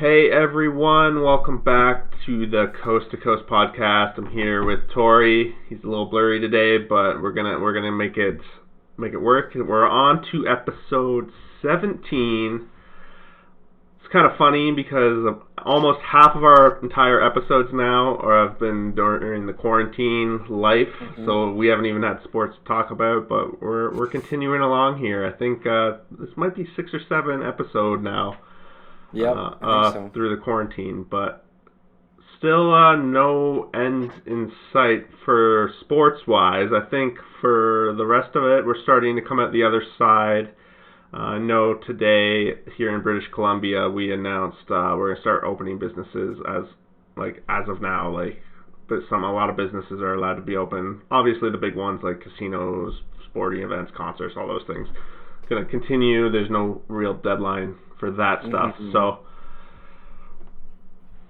Hey everyone, welcome back to the Coast to Coast podcast. I'm here with Tori. He's a little blurry today, but we're gonna make it work. We're on to episode 17. It's kind of funny because almost half of our entire episodes now have been during the quarantine life, so we haven't even had sports to talk about. But we're continuing along here. I think this might be 6 or 7 episode now. Yep, I think so. Through the quarantine, but still no end in sight for sports-wise. I think for the rest of it, we're starting to come out the other side. I know today here in British Columbia, we announced we're gonna start opening businesses as of now. But a lot of businesses are allowed to be open. Obviously, the big ones like casinos, sporting events, concerts, all those things, gonna continue. There's no real deadline for that stuff. So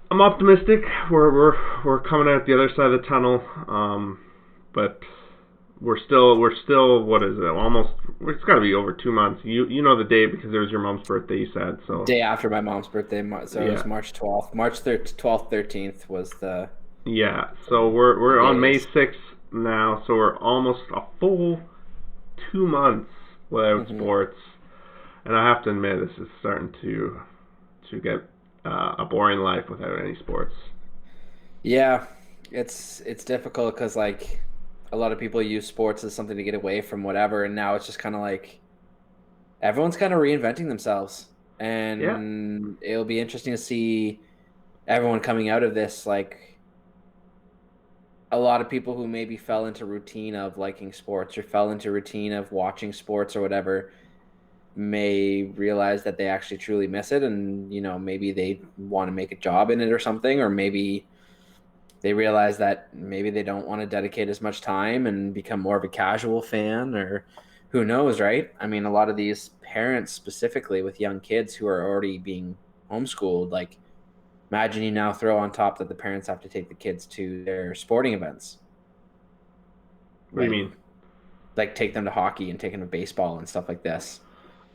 I'm optimistic. We're coming out the other side of the tunnel. But we're still what is it? Almost, it's got to be over 2 months. You know the date because it was your mom's birthday. You said so. Day after my mom's birthday, so it was March 12th. March 12th, 13th was the. Yeah. So we're on May 6th now. So we're almost a full 2 months without sports. And I have to admit, this is starting to get a boring life without any sports. Yeah, it's difficult because a lot of people use sports as something to get away from whatever, and now it's just kind of like everyone's kind of reinventing themselves, and it'll be interesting to see everyone coming out of this. Like a lot of people who maybe fell into routine of liking sports or fell into routine of watching sports or whatever may realize that they actually truly miss it, and maybe they want to make a job in it or something, or maybe they realize that maybe they don't want to dedicate as much time and become more of a casual fan, or who knows, right? I mean, a lot of these parents specifically with young kids who are already being homeschooled, like imagine you now throw on top that the parents have to take the kids to their sporting events. What do you mean? Like take them to hockey and take them to baseball and stuff like this.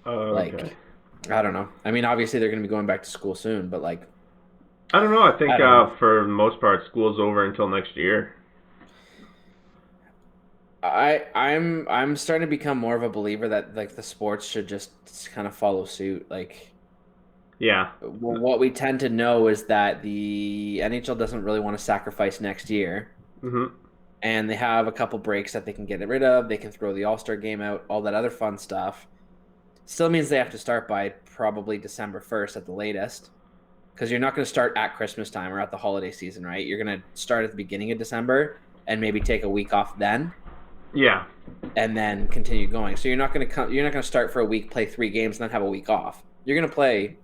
Okay. I don't know. I mean, obviously they're going to be going back to school soon, but I don't know. I think for the most part, school's over until next year. I'm starting to become more of a believer that the sports should just kind of follow suit. What we tend to know is that the NHL doesn't really want to sacrifice next year. And they have a couple breaks that they can get rid of. They can throw the All-Star game out, all that other fun stuff. Still means they have to start by probably December 1st at the latest, because you're not going to start at Christmas time or at the holiday season, right? You're going to start at the beginning of December and maybe take a week off then. Yeah. And then continue going. So you're not going to start for a week, play 3 games, and then have a week off. You're going to play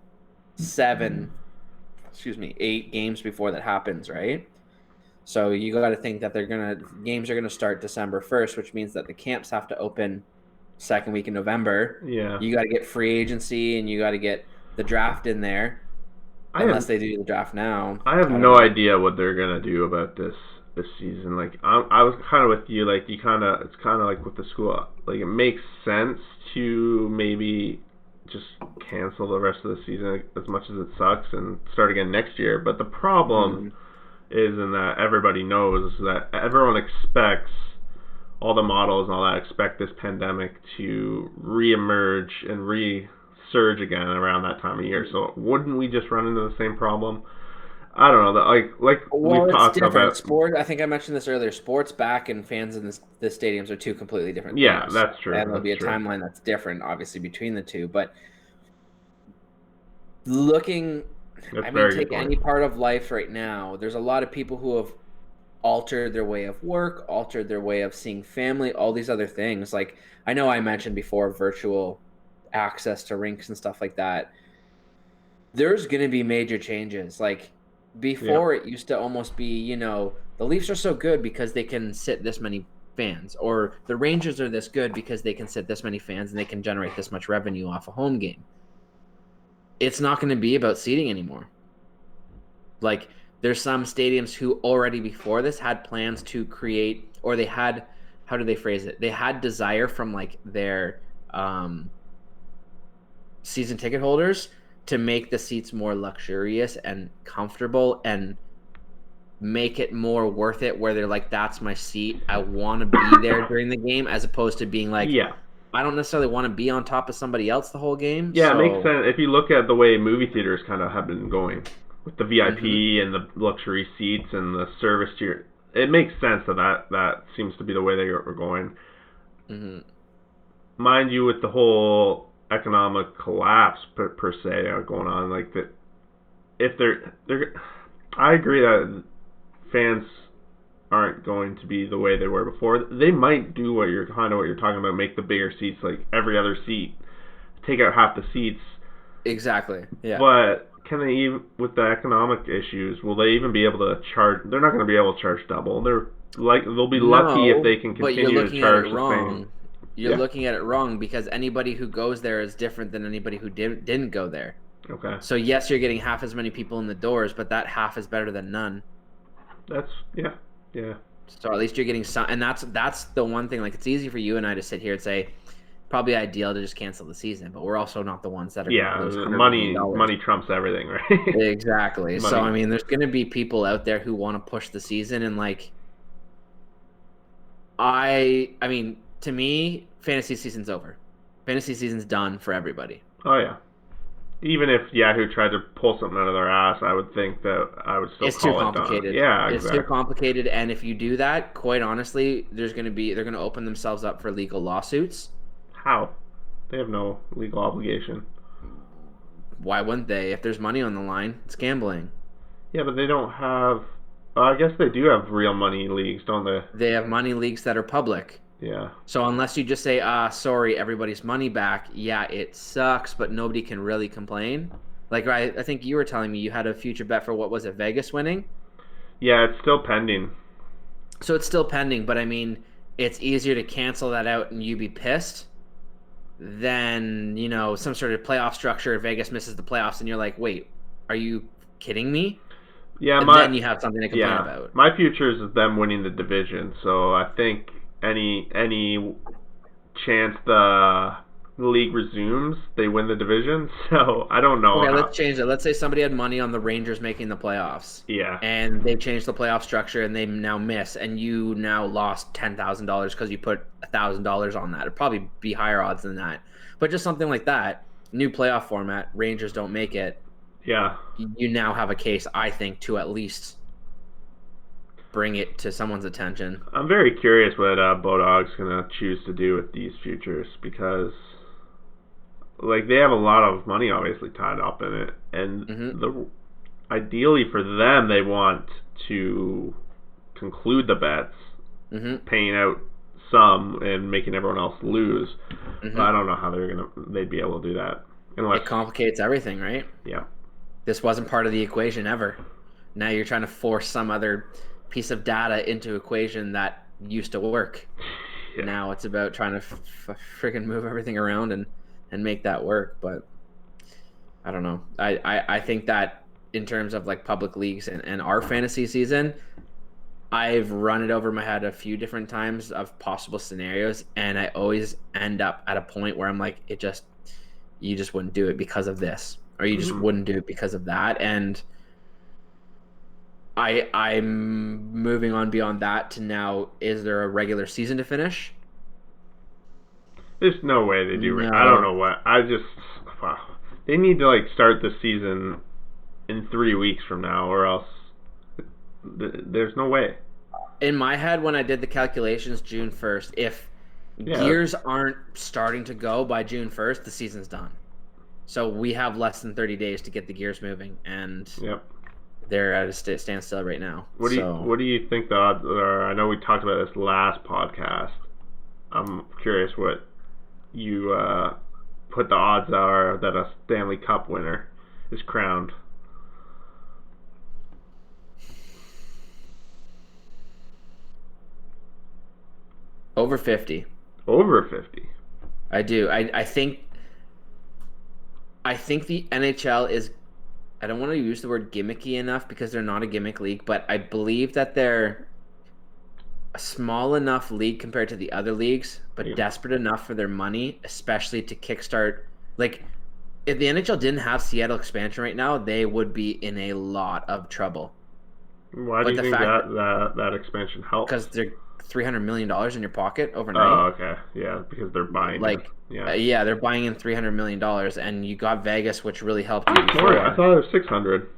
8 games before that happens, right? So you got to think that games are going to start December 1st, which means that the camps have to open second week in November. Yeah. You got to get free agency and you got to get the draft in there. Unless they do the draft now. I have no idea what they're going to do about this season. I was kind of with you. It's kind of like with the school. It makes sense to maybe just cancel the rest of the season as much as it sucks and start again next year. But the problem is in that everybody knows that everyone expects, all the models and all that expect this pandemic to reemerge and resurge again around that time of year. So wouldn't we just run into the same problem? I don't know. We've talked about sport. I think I mentioned this earlier. Sports back and fans in the stadiums are 2 completely different things. Yeah, that's true. And there'll be a timeline that's different, obviously, between the two. But take any part of life right now. There's a lot of people who have altered their way of work, altered their way of seeing family, all these other things. I know I mentioned before virtual access to rinks and stuff like that. There's going to be major changes. Before it used to almost be, the Leafs are so good because they can sit this many fans, or the Rangers are this good because they can sit this many fans and they can generate this much revenue off a home game. It's not going to be about seating anymore. There's some stadiums who already before this had plans to create, or they had, how do they phrase it? They had desire from their season ticket holders to make the seats more luxurious and comfortable and make it more worth it, where they're like, that's my seat, I want to be there during the game, as opposed to being like, Yeah. I don't necessarily want to be on top of somebody else the whole game. Yeah, it makes So sense. If you look at the way movie theaters kind of have been going with the VIP and the luxury seats and the service tier, it makes sense that seems to be the way they are going. Mind you, with the whole economic collapse per se going on, like that, if they're, I agree that fans aren't going to be the way they were before. They might do what you're talking about, make the bigger seats, like every other seat, take out half the seats. Exactly. Yeah. But can they even, with the economic issues, will they even be able to charge? They're not going to be able to charge double. They'll be lucky if they can continue to charge the same. You're looking at it wrong, because anybody who goes there is different than anybody who didn't go there. Okay. So yes, you're getting half as many people in the doors, but that half is better than none. That's yeah. So at least you're getting some, and that's the one thing. Like, it's easy for you and I to sit here and say, probably ideal to just cancel the season, but we're also not the ones that are going to lose money trumps everything, right? Exactly. So I mean, there's going to be people out there who want to push the season, and like, I mean, to me, fantasy season's over. Fantasy season's done for everybody. Oh yeah. Even if Yahoo tried to pull something out of their ass, I would think that I would still it's call too complicated. It done. Yeah, it's too complicated, and if you do that, quite honestly, they're going to open themselves up for legal lawsuits. How? They have no legal obligation. Why wouldn't they? If there's money on the line, it's gambling. Yeah, but they don't have. I guess they do have real money leagues, don't they? They have money leagues that are public. Yeah. So unless you just say, sorry, everybody's money back, yeah, it sucks, but nobody can really complain. Like, I think you were telling me you had a future bet for, what was it, Vegas winning? Yeah, it's still pending. So it's still pending, but I mean, it's easier to cancel that out and you be pissed than, some sort of playoff structure. Vegas misses the playoffs and you're like, wait, are you kidding me? Yeah, and then you have something to complain about. My future is them winning the division, so I think any chance the league resumes, they win the division. So I don't know. Okay, let's change it. Let's say somebody had money on the Rangers making the playoffs. Yeah. And they changed the playoff structure and they now miss, and you now lost $10,000 because you put $1,000 on that. It'd probably be higher odds than that. But just something like that. New playoff format, Rangers don't make it. Yeah. You now have a case, I think, to at least bring it to someone's attention. I'm very curious what Bodog's gonna choose to do with these futures, because like they have a lot of money obviously tied up in it, and ideally for them they want to conclude the bets, paying out some and making everyone else lose. But I don't know how they'd be able to do that unless it complicates everything, right? Yeah. This wasn't part of the equation ever. Now you're trying to force some other piece of data into equation that used to work. Yeah. Now it's about trying to freaking move everything around and make that work. But I don't know. I think that in terms of like public leagues and our fantasy season, I've run it over my head a few different times of possible scenarios, and I always end up at a point where I'm like, you just wouldn't do it because of this, or you just wouldn't do it because of that. And I'm moving on beyond that to now, is there a regular season to finish? There's no way they do. No. I don't know what. Wow. They need to like start the season in 3 weeks from now, or else there's no way. In my head, when I did the calculations, June 1st, if gears aren't starting to go by June 1st, the season's done. So we have less than 30 days to get the gears moving, and they're at a standstill right now. What do you think the odds are? I know we talked about this last podcast. I'm curious what you put the odds are that a Stanley Cup winner is crowned. Over 50. Over 50. I do. I think the NHL is, I don't want to use the word gimmicky enough because they're not a gimmick league, but I believe that they're a small enough league compared to the other leagues, but desperate enough for their money, especially to kickstart. Like, if the NHL didn't have Seattle expansion right now, they would be in a lot of trouble. Why do But you the think fact that that expansion helps? because they're $300 million in your pocket overnight, Oh, okay. Yeah, because they're buying it. like, Yeah. yeah, they're buying in $300 million, and you got Vegas, which really helped Oh, you it's more. I before. thought it was 600.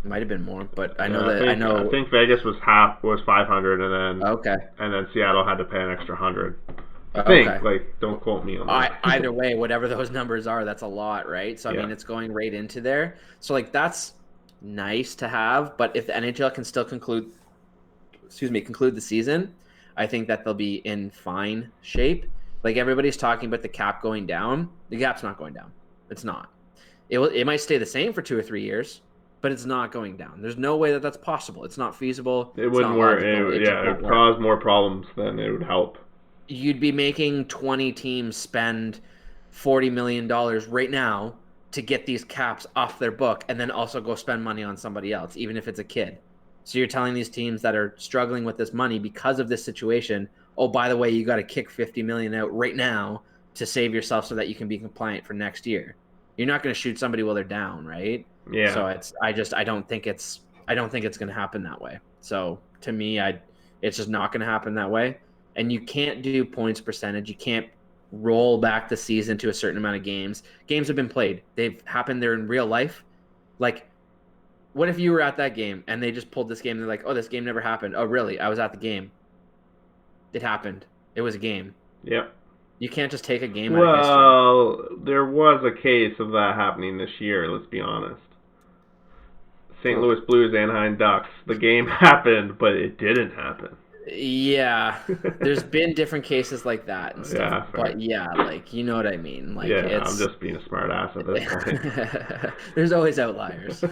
It might have been more, but I know Yeah, that I I know. think Vegas was 500, Okay, and then Seattle had to pay an extra 100. I think. okay. Like, don't quote me on Either that. way, whatever those numbers are, that's a lot, right? So I Yeah. mean, it's going right into there. So like that's nice to have, but if the NHL can still conclude the season, I think that they'll be in fine shape. Like everybody's talking about the cap going down. The cap's not going down. It's not. It might stay the same for 2 or 3 years, but it's not going down. There's no way that that's possible. It's not feasible. It It's wouldn't not work. logical. It just Yeah, it won't would work. cause more problems than it would help. You'd be making 20 teams spend $40 million right now to get these caps off their book and then also go spend money on somebody else, even if it's a kid. So you're telling these teams that are struggling with this money because of this situation, oh, by the way, you got to kick 50 million out right now to save yourself so that you can be compliant for next year. You're not going to shoot somebody while they're down, right? Yeah. So I don't think it's going to happen that way. So to me, it's just not going to happen that way. And you can't do points percentage. You can't roll back the season to a certain amount of games. Games have been played. They've happened there in real life. Like, what if you were at that game and they just pulled this game and they're like, oh, this game never happened. Oh, really? I was at the game. It happened. It was a game. Yep. You can't just take a game out of history. Well, there was a case of that happening this year, let's be honest. St. Oh, Louis Blues, Anaheim Ducks. The game happened, but it didn't happen. yeah. There's been different cases like that and stuff. Yeah, fair. But yeah, like, you know what I mean? Like, Yeah, I'm it's. just being a smart ass at this point. There's always outliers.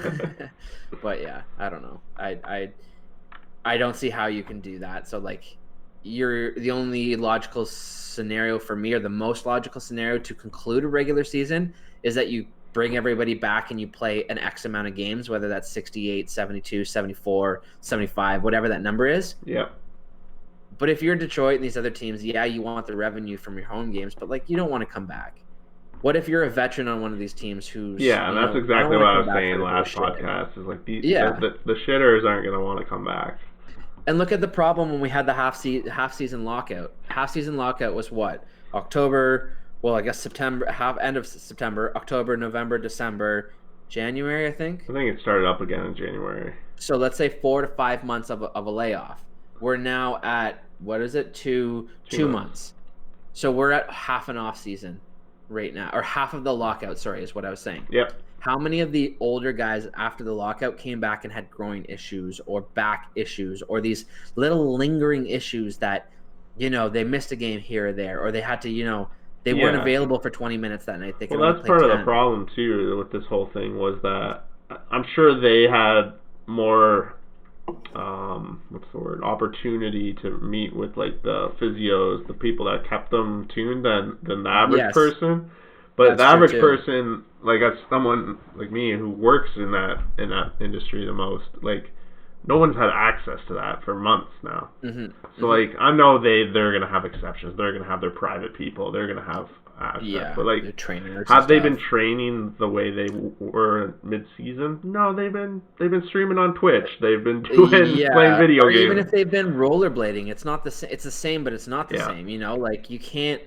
But yeah, I don't know. I don't see how you can do that. So like you're the only logical scenario for me, or the most logical scenario to conclude a regular season, is that you bring everybody back and you play an X amount of games, whether that's 68, 72, 74, 75, whatever that number is. Yep. But if you're Detroit and these other teams, yeah, you want the revenue from your home games, but like you don't want to come back. What if you're a veteran on one of these teams who's Yeah, and that's I exactly don't what want I to was come back saying for the last bullshit. podcast. Is like Yeah. the shitters aren't going to want to come back. And look at the problem when we had the half season lockout. Half season lockout was what? October, well, I guess September, end of September, October, November, December, January, I think. I think it started up again in January. So let's say 4 to 5 months of a layoff. We're now at, what is it? Two months. So we're at half an off season right now, or half of the lockout, sorry, is what I was saying. Yep. How many of the older guys after the lockout came back and had groin issues or back issues or these little lingering issues that, they missed a game here or there, or they had to, they weren't available for 20 minutes that night. They could Well, only that's play part 10. of the problem too with this whole thing was that I'm sure they had more what's the word, opportunity to meet with like the physios, the people that kept them tuned than the average Yes. person. But That's the true, average too. person, like as someone like me who works in that industry the most, like no one's had access to that for months now. So like I know they're gonna have exceptions. They're gonna have their private people. They're gonna have access. Yeah, But like, the trainers have and they stuff. been training the way they were mid-season? No, they've been streaming on Twitch. They've been playing video or games. even if they've been rollerblading, it's not the same. It's the same, but it's not the Yeah. same. Like you can't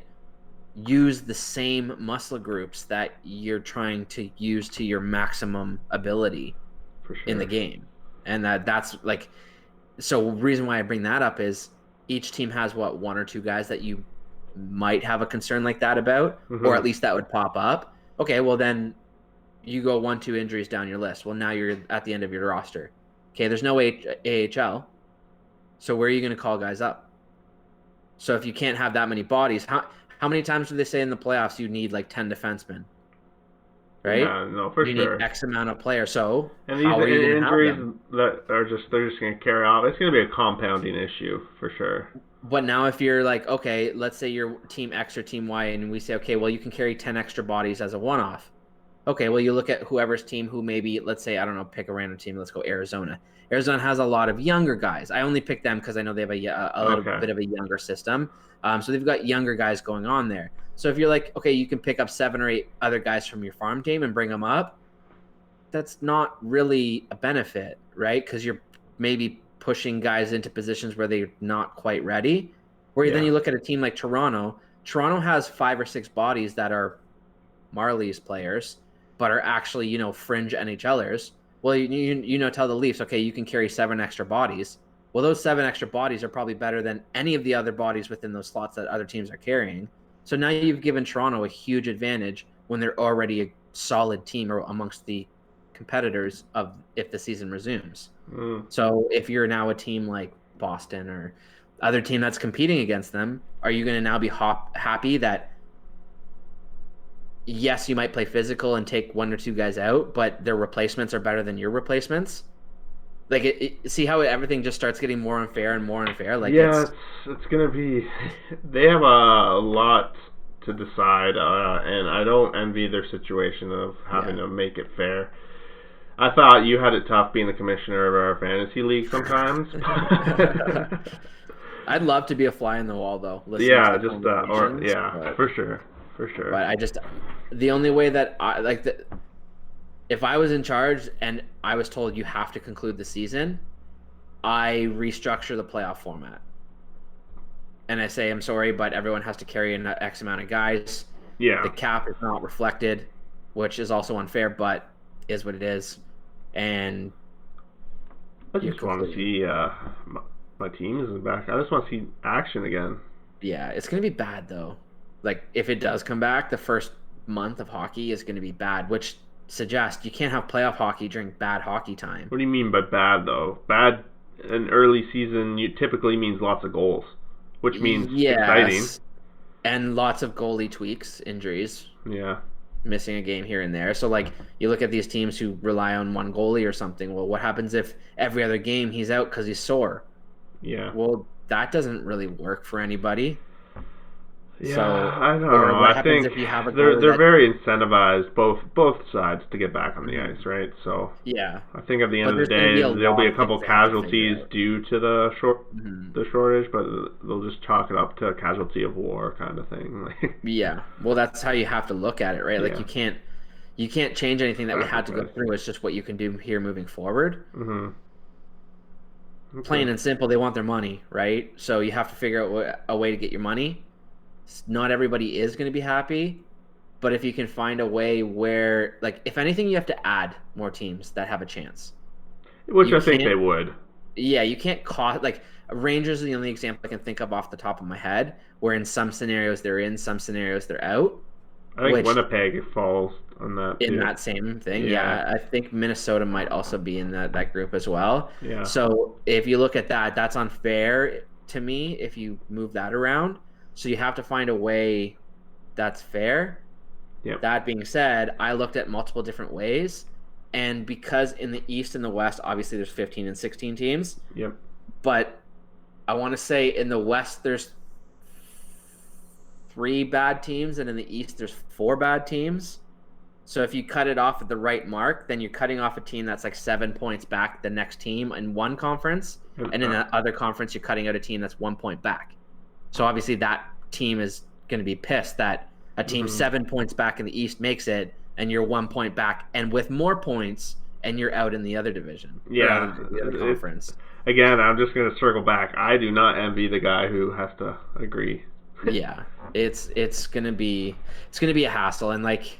use the same muscle groups that you're trying to use to your maximum ability For sure. in the game, and that's like. So reason why I bring that up is each team has one or two guys that you might have a concern like that about, or at least that would pop up. Okay, well then you go 1-2 injuries down your list. Well, now you're at the end of your roster. Okay, there's no AHL, so where are you going to call guys up? So if you can't have that many bodies, how many times do they say in the playoffs you need like 10 defensemen? Right? Yeah, no, for you sure. need X amount of players. So And these how are you going to have injuries them? that are they're just going to carry off. It's going to be a compounding issue for sure. But now if you're like, okay, let's say you're team X or team Y, and we say, okay, well, you can carry 10 extra bodies as a one-off. Okay, well, you look at whoever's team who maybe, let's say, I don't know, pick a random team. Let's go Arizona. Arizona has a lot of younger guys. I only pick them because I know they have a little Okay. bit of a younger system. So they've got younger guys going on there. So if you're like, okay, you can pick up 7 or 8 other guys from your farm team and bring them up. That's not really a benefit, right? Because you're maybe pushing guys into positions where they're not quite ready. Where then Yeah. you look at a team like Toronto. Toronto has 5 or 6 bodies that are Marley's players, but are actually, fringe NHLers. Well, tell the Leafs, okay, you can carry 7 extra bodies. Well, those 7 extra bodies are probably better than any of the other bodies within those slots that other teams are carrying. So now you've given Toronto a huge advantage when they're already a solid team or amongst the competitors of if the season resumes. Mm. So if you're now a team like Boston or other team that's competing against them, are you going to now be happy that yes, you might play physical and take 1 or 2 guys out, but their replacements are better than your replacements? Like, see how everything just starts getting more unfair and more unfair? Like, Yeah, it's gonna be. They have a lot to decide, and I don't envy their situation of having yeah. to make it fair. I thought you had it tough being the commissioner of our fantasy league sometimes. I'd love to be a fly in the wall, though, listening to Yeah, the just or conversations. yeah, for sure, for sure. But the only way that if I was in charge and I was told you have to conclude the season, I restructure the playoff format. And I say, I'm sorry, but everyone has to carry an X amount of guys. Yeah, The cap is not reflected, which is also unfair, but is what it is. And I you're just want to concluding. see my team is back. I just want to see action again. Yeah, it's going to be bad, though. Like, if it does come back, the first month of hockey is going to be bad, which suggests you can't have playoff hockey during bad hockey time. What do you mean by bad though? Bad in early season typically means lots of goals, which means exciting. Yes. And lots of goalie tweaks, injuries, Yeah, missing a game here and there. So, like, you look at these teams who rely on one goalie or something. Well, what happens if every other game he's out because he's sore? yeah. Well, that doesn't really work for anybody. Yeah, So, I don't or know. what I happens think if you have a they're goalie they're that, very incentivized, both sides, to get back on the Mhm. ice, right? So yeah, I think at the end but of the there's going to be day, a there'll be lot a of things couple they have to figure casualties out. due to Mhm. the shortage, but they'll just chalk it up to a casualty of war kind of thing. Like, Yeah, well, that's how you have to look at it, right? Like, yeah, you can't change anything that we had to go sacrifice. through. It's just what you can do here moving forward. Mhm. Okay. Plain and simple, they want their money, right? So you have to figure out a way to get your money. Not everybody is going to be happy, but if you can find a way where, like, if anything, you have to add more teams that have a chance. Which You I think can't, they would. yeah, you can't cost, like, Rangers are the only example I can think of off the top of my head, where in some scenarios they're in, some scenarios they're out, I think which Winnipeg falls on that in too. that same thing. Yeah, Yeah, I think Minnesota might also be in that group as well. yeah, So if you look at that, that's unfair to me if you move that around. So you have to find a way that's fair. yep, That being said, I looked at multiple different ways. And because in the East and the West, obviously there's 15 and 16 teams, yep. but I want to say in the West there's 3 bad teams, and in the East there's 4 bad teams. So if you cut it off at the right mark, then you're cutting off a team that's like 7 points back the next team in one conference, and in the other conference you're cutting out a team that's 1 point back. So obviously that team is going to be pissed that a team Mhm. 7 points back in the East makes it, and you're 1 point back and with more points, and you're out in the other division or Yeah, the other conference. again, I'm just gonna circle back. I do not envy the guy who has to agree. Yeah, it's gonna be a hassle, and like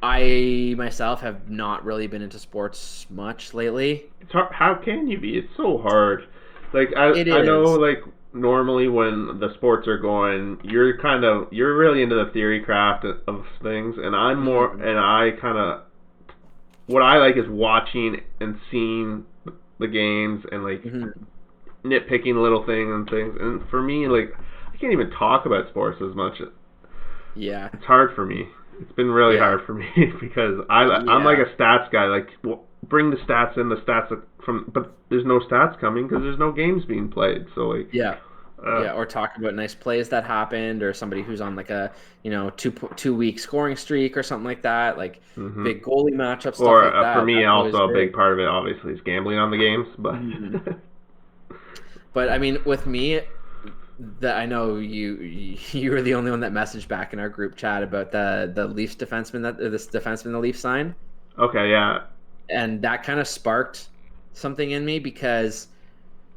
I myself have not really been into sports much lately. It's hard. How can you be? It's so hard. Like It I know is. like normally when the sports are going, you're really into the theorycraft of things, and I'm more Mhm. and I kind of what I like is watching and seeing the games and like Mhm. nitpicking little things and things. And for me, like I can't even talk about sports as much. Yeah. It's hard for me. It's been really Yeah. hard for me because I'm like Yeah. a stats guy. Like, well, bring the stats in, the stats from, but there's no stats coming because there's no games being played. So like, Yeah. Yeah, or talk about nice plays that happened, or somebody who's on like a 2 week scoring streak or something like that, like hmm big goalie matchup stuff Or like for that. me, That's also always a big great. part of it obviously is gambling on the games, but Mhm. But I mean, with me, that I know you were the only one that messaged back in our group chat about the Leafs defenseman that this defenseman the Leafs signed, okay, yeah, and that kind of sparked something in me because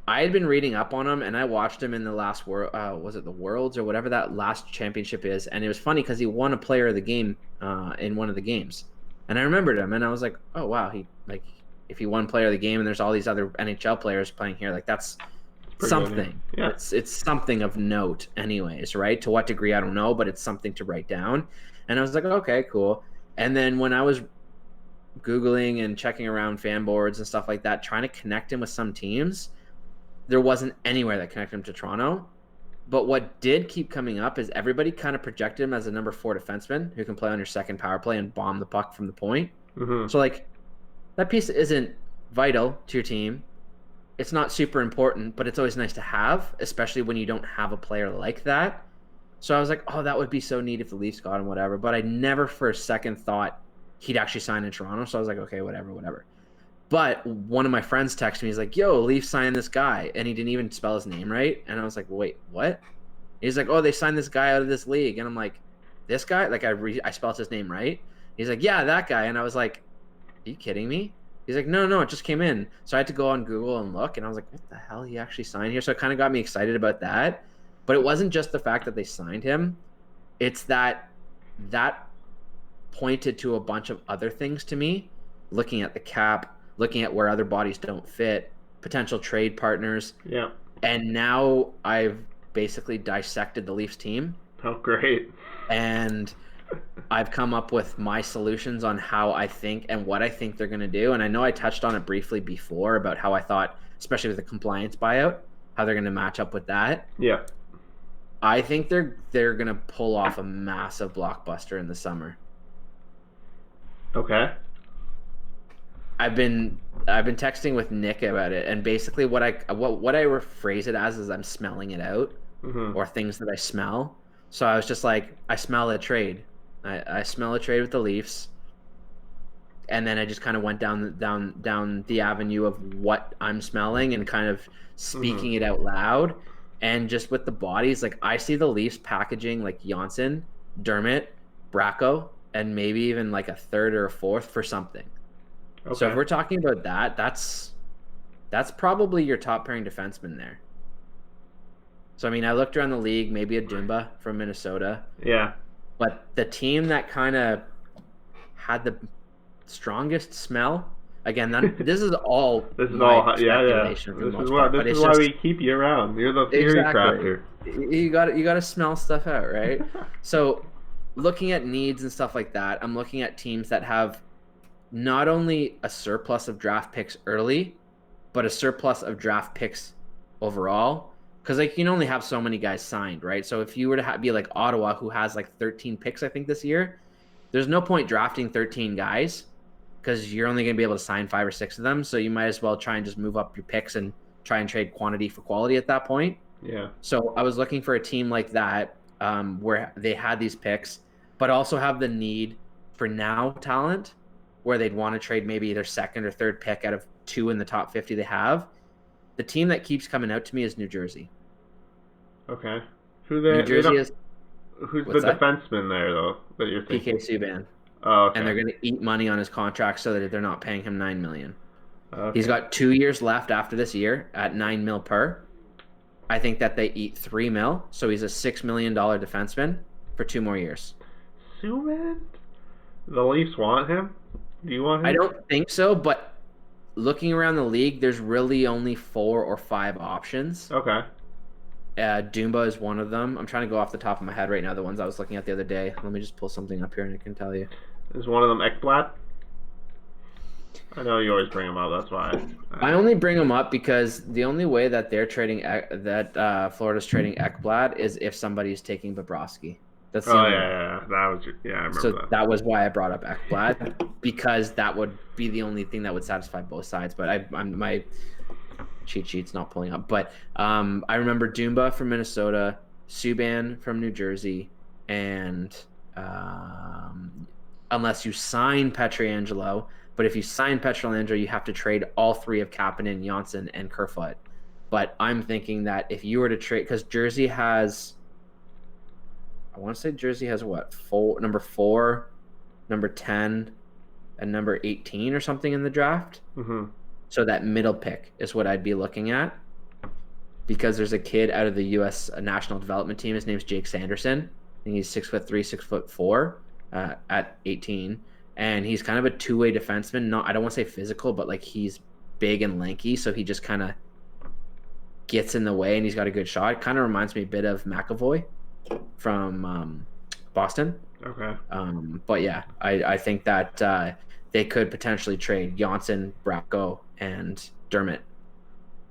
I had been reading up on him and I watched him in the last world. Was it the Worlds or whatever that last championship is? And it was funny because he won a Player of the Game in one of the games, and I remembered him and I was like, oh wow, he like if he won Player of the Game and there's all these other NHL players playing here, like that's pretty good. something. Yeah, yeah. It's something of note, anyways, right? To what degree I don't know, but it's something to write down. And I was like, okay, cool. And then when I was Googling and checking around fan boards and stuff like that, trying to connect him with some teams, there wasn't anywhere that connected him to Toronto. But what did keep coming up is everybody kind of projected him as a number 4 defenseman who can play on your second power play and bomb the puck from the point. hmm So like that piece isn't vital to your team. It's not super important, but it's always nice to have, especially when you don't have a player like that. So I was like, oh, that would be so neat if the Leafs got him, whatever. But I never for a second thought he'd actually sign in Toronto. So I was like, okay, whatever, whatever. But one of my friends texted me, he's like, yo, Leafs signed this guy. And he didn't even spell his name right. And I was like, wait, what? He's like, oh, they signed this guy out of this league. And I'm like, this guy? Like, I spelled his name right. He's like, yeah, that guy. And I was like, are you kidding me? He's like, no, it just came in. So I had to go on Google and look. And I was like, what the hell? He actually signed here. So it kind of got me excited about that. But it wasn't just the fact that they signed him. It's that pointed to a bunch of other things to me, looking at the cap, looking at where other bodies don't fit, potential trade partners. Yeah. And now I've basically dissected the Leafs team. Oh, great. And I've come up with my solutions on how I think and what I think they're going to do. And I know I touched on it briefly before about how I thought, especially with the compliance buyout, how they're going to match up with that. Yeah. I think they're going to pull off a massive blockbuster in the summer. Okay. I've been texting with Nick about it, and basically what I rephrase it as is I'm smelling it out, or things that I smell. So I was just like, I smell a trade. I smell a trade with the Leafs, and then I just kind of went down the avenue of what I'm smelling and kind of speaking it out loud. And just with the bodies, like I see the Leafs packaging like Janssen, Dermott, Bracco, and maybe even like a third or a fourth for something. Okay. So if we're talking about that, that's probably your top pairing defenseman there. So I mean, I looked around the league, maybe a Dumba from Minnesota. Yeah. But the team that kind of had the strongest smell, again, this is all This is my all speculation for the This most is part. why we keep you around. You're the theory crafter. You got to smell stuff out, right? So looking at needs and stuff like that, I'm looking at teams that have not only a surplus of draft picks early, but a surplus of draft picks overall. Because like you can only have so many guys signed, right? So if you were to be like Ottawa, who has like 13 picks, I think this year, there's no point drafting 13 guys because you're only going to be able to sign 5 or 6 of them. So you might as well try and just move up your picks and try and trade quantity for quality at that point. Yeah. So I was looking for a team like that where they had these picks, but also have the need for now talent where they'd want to trade maybe their second or third pick out of 2 in the top 50 they have. The team that keeps coming out to me is New Jersey. Okay. New Jersey is... Who's the defenseman there, though, that you're thinking? PK Subban. Oh, okay. And they're going to eat money on his contract so that they're not paying him $9 million. Okay. He's got 2 years left after this year at $9 million per. I think that they eat $3 million, so he's a $6 million defenseman for 2 more years. Subban? The Leafs want him? Do you want him? I don't think so, but looking around the league, there's really only 4 or 5 options. Okay. Dumba is one of them. I'm trying to go off the top of my head right now, the ones I was looking at the other day. Let me just pull something up here and I can tell you. Is one of them Ekblad? I know you always bring him up, that's why. I only bring him up because the only way that they're trading, Florida's trading Ekblad is if somebody's taking Bobrovsky. That's the only way. That was I remember so that. That was why I brought up Ekblad because that would be the only thing that would satisfy both sides. But cheat sheet's not pulling up. But I remember Dumba from Minnesota, Subban from New Jersey, and unless you sign Pietrangelo, but if you sign Pietrangelo, you have to trade all three of Kapanen, Janssen, and Kerfoot. But I'm thinking that if you were to trade, because Jersey has, I want to say Jersey has what, number 4, number 10, and number 18 or something in the draft. Mm-hmm. So that middle pick is what I'd be looking at, because there's a kid out of the U.S. national development team. His name's Jake Sanderson. I think he's 6'3", 6'4", at 18, and he's kind of a two-way defenseman. Not, I don't want to say physical, but like he's big and lanky, so he just kind of gets in the way, and he's got a good shot. It kind of reminds me a bit of McAvoy from Boston. Okay. But yeah, I think that they could potentially trade Janssen, Bracco, and Dermott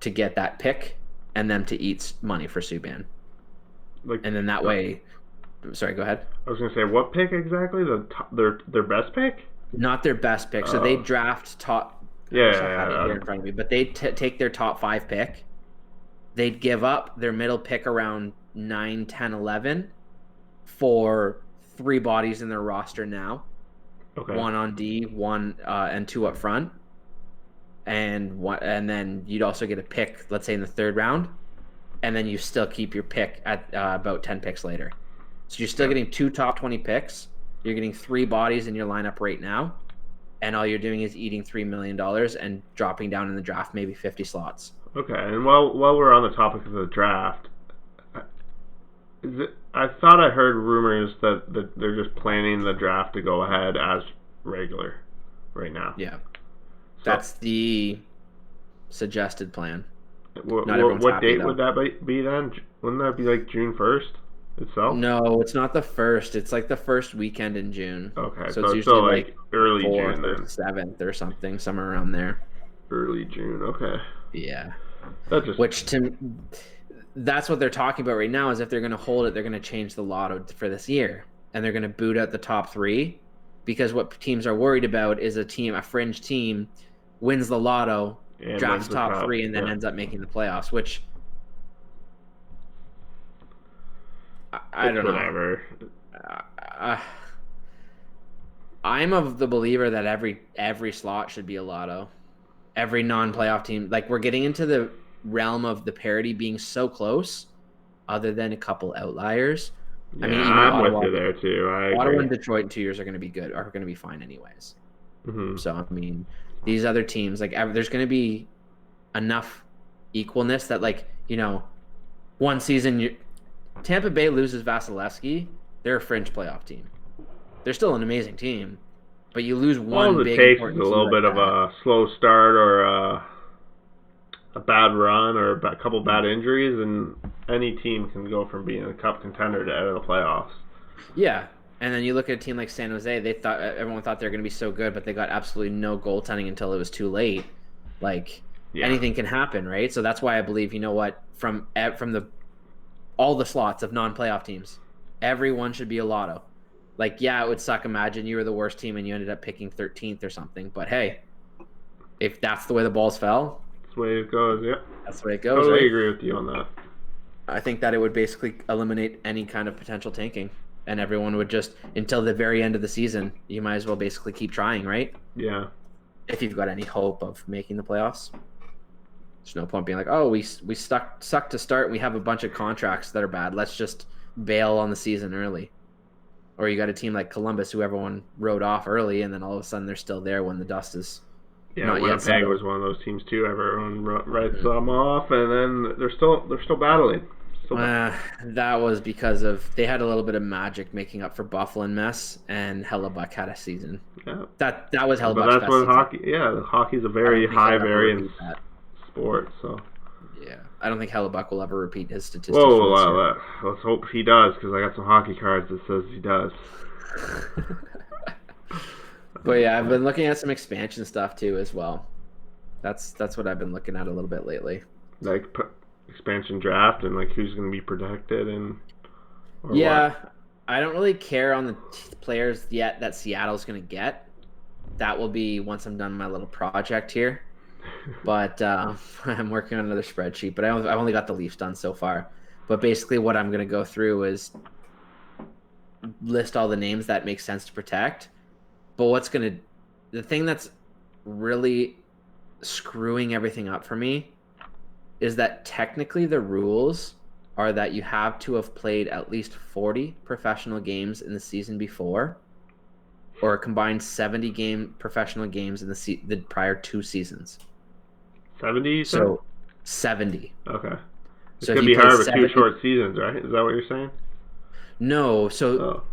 to get that pick, and them to eat money for Subban. And then that way, sorry, go ahead. I was gonna say, what pick exactly? Their best pick? Not their best pick. So they draft top. Yeah. Here in front of me, but they take their top 5 pick. They'd give up their middle pick around 9, 10, 11 for 3 bodies in their roster now. Okay. 1 on D, 1 and 2 up front, and then you'd also get a pick, let's say in the 3rd round, and then you still keep your pick at about 10 picks later. So you're still getting 2 top 20 picks. You're getting 3 bodies in your lineup right now, and all you're doing is eating $3 million and dropping down in the draft maybe 50 slots. Okay, and while we're on the topic of the draft, I thought I heard rumors that they're just planning the draft to go ahead as regular right now. Yeah, that's the suggested plan. What date would that be then? Wouldn't that be like June 1st itself? No, it's not the 1st. It's like the first weekend in June. Okay, so it's usually like early 4th June or then. 7th or something, somewhere around there. Early June, okay. Yeah. That's what they're talking about right now, is if they're going to hold it, they're going to change the lotto for this year, and they're going to boot out the top 3, because what teams are worried about is a fringe team, wins the lotto, drafts top 3, and then ends up making the playoffs, which I don't know. Whatever. I'm of the believer that every slot should be a lotto. Every non-playoff team, like we're getting into the realm of the parity being so close, other than a couple outliers. Yeah, I mean, even I'm Ottawa, with you there too. Ottawa and Detroit in 2 years are going to be fine anyways. Mm-hmm. So I mean, these other teams, like there's going to be enough equalness that, like, one season Tampa Bay loses Vasilevsky, they're a fringe playoff team. They're still an amazing team, but you lose one big. All it takes is a little bit of a slow start or a bad run or a couple bad injuries, and any team can go from being a cup contender to out of the playoffs. Yeah, and then you look at a team like San Jose. Everyone thought they were going to be so good, but they got absolutely no goaltending until it was too late. Like, anything can happen, right? So that's why I believe, from all the slots of non-playoff teams, everyone should be a lotto. Like, yeah, it would suck. Imagine you were the worst team and you ended up picking 13th or something. But hey, if that's the way the balls fell, that's the way it goes. Yeah, that's the way it goes. Totally right? agree with you on that. I think that it would basically eliminate any kind of potential tanking, and everyone would just, until the very end of the season, you might as well basically keep trying, right? Yeah. If you've got any hope of making the playoffs, there's no point being like, oh, we suck to start. We have a bunch of contracts that are bad. Let's just bail on the season early. Or you got a team like Columbus, who everyone wrote off early, and then all of a sudden they're still there when the dust is not yet settled. Winnipeg was one of those teams too. Everyone writes them off, and then they're still battling. That was because they had a little bit of magic making up for Bufflin mess, and Hellebuck had a season. Yeah. That was Hellebuck's But that's what season. hockey. Yeah, hockey's a very high variance sport. So. Yeah, I don't think Hellebuck will ever repeat his statistics. Whoa, let's hope he does, because I got some hockey cards that says he does. But yeah, I've been looking at some expansion stuff too as well. That's what I've been looking at a little bit lately. Like expansion draft and like who's going to be protected and. What? I don't really care on the players yet that Seattle's going to get. That will be once I'm done my little project here. But I'm working on another spreadsheet. But I've only got the Leafs done so far. But basically, what I'm going to go through is list all the names that make sense to protect. But the thing that's really screwing everything up for me is that technically the rules are that you have to have played at least 40 professional games in the season before, or a combined 70 professional games in the prior 2 seasons. 70, you said? So 70. Okay. It's So if gonna you be play hard with 2 70, short seasons, right? Is that what you're saying? no. So Oh.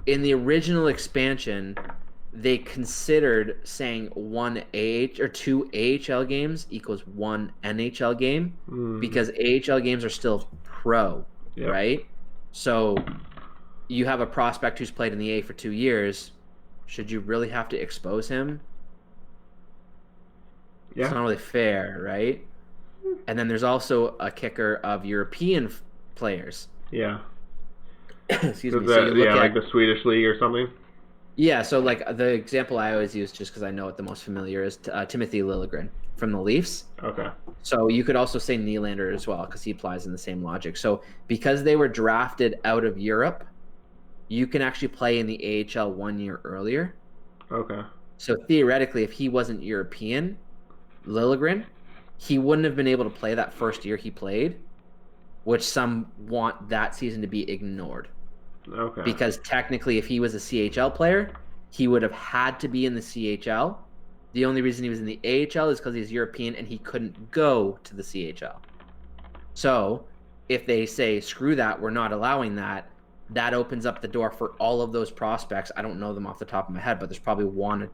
in the original expansion, they considered saying one AH or 2 AHL games equals 1 NHL game because AHL games are still pro, Yep. right? So you have a prospect who's played in the A for 2 years. Should you really have to expose him? Yeah. It's not really fair, right? And then there's also a kicker of European players. Yeah. Excuse me. So you look yeah, at like the Swedish league or something. yeah. So like the example I always use, just because I know it the most familiar, is Timothy Liljegren from the Leafs. Okay. So you could also say Nylander as well because he applies in the same logic. So because they were drafted out of Europe, you can actually play in the AHL 1 year earlier. Okay. So theoretically, if he wasn't European, Liljegren, he wouldn't have been able to play that first year he played, which some want that season to be ignored. Okay. Because technically, if he was a CHL player, he would have had to be in the CHL. The only reason he was in the AHL is because he's European and he couldn't go to the CHL. So if they say, screw that, we're not allowing that, that opens up the door for all of those prospects. I don't know them off the top of my head, but there's probably one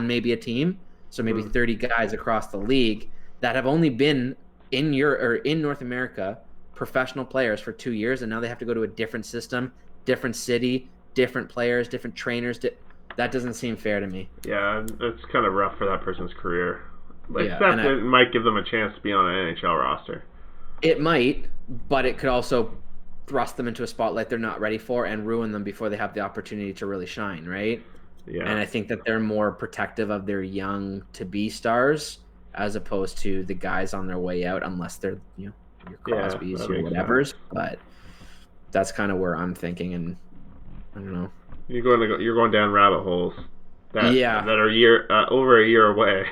maybe a team. So maybe 30 guys across the league that have only been in North America professional players for 2 years, and now they have to go to a different system, different city, different players, different trainers. That doesn't seem fair to me. Yeah, it's kind of rough for that person's career. Yeah, Except it might give them a chance to be on an NHL roster. It might, but it could also thrust them into a spotlight they're not ready for and ruin them before they have the opportunity to really shine, right? Yeah. And I think that they're more protective of their young to-be stars as opposed to the guys on their way out, unless they're, your Crosbys, your whatevers. Sense. But that's kind of where I'm thinking, and I don't know. You're going down rabbit holes. That are over a year away.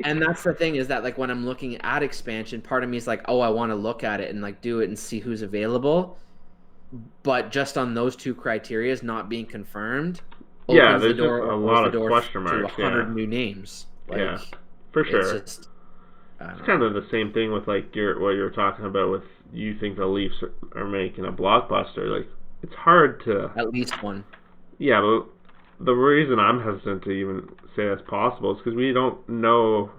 And that's the thing, is that like when I'm looking at expansion, part of me is like, oh, I want to look at it and like do it and see who's available. But just on those 2 criteria not being confirmed, there's just a lot of question marks. To 100 new names. Like, for sure. It's kind of the same thing with like what you're talking about with, you think the Leafs are making a blockbuster. Like, it's hard to at least one. Yeah, but the reason I'm hesitant to even say that's possible is because we don't know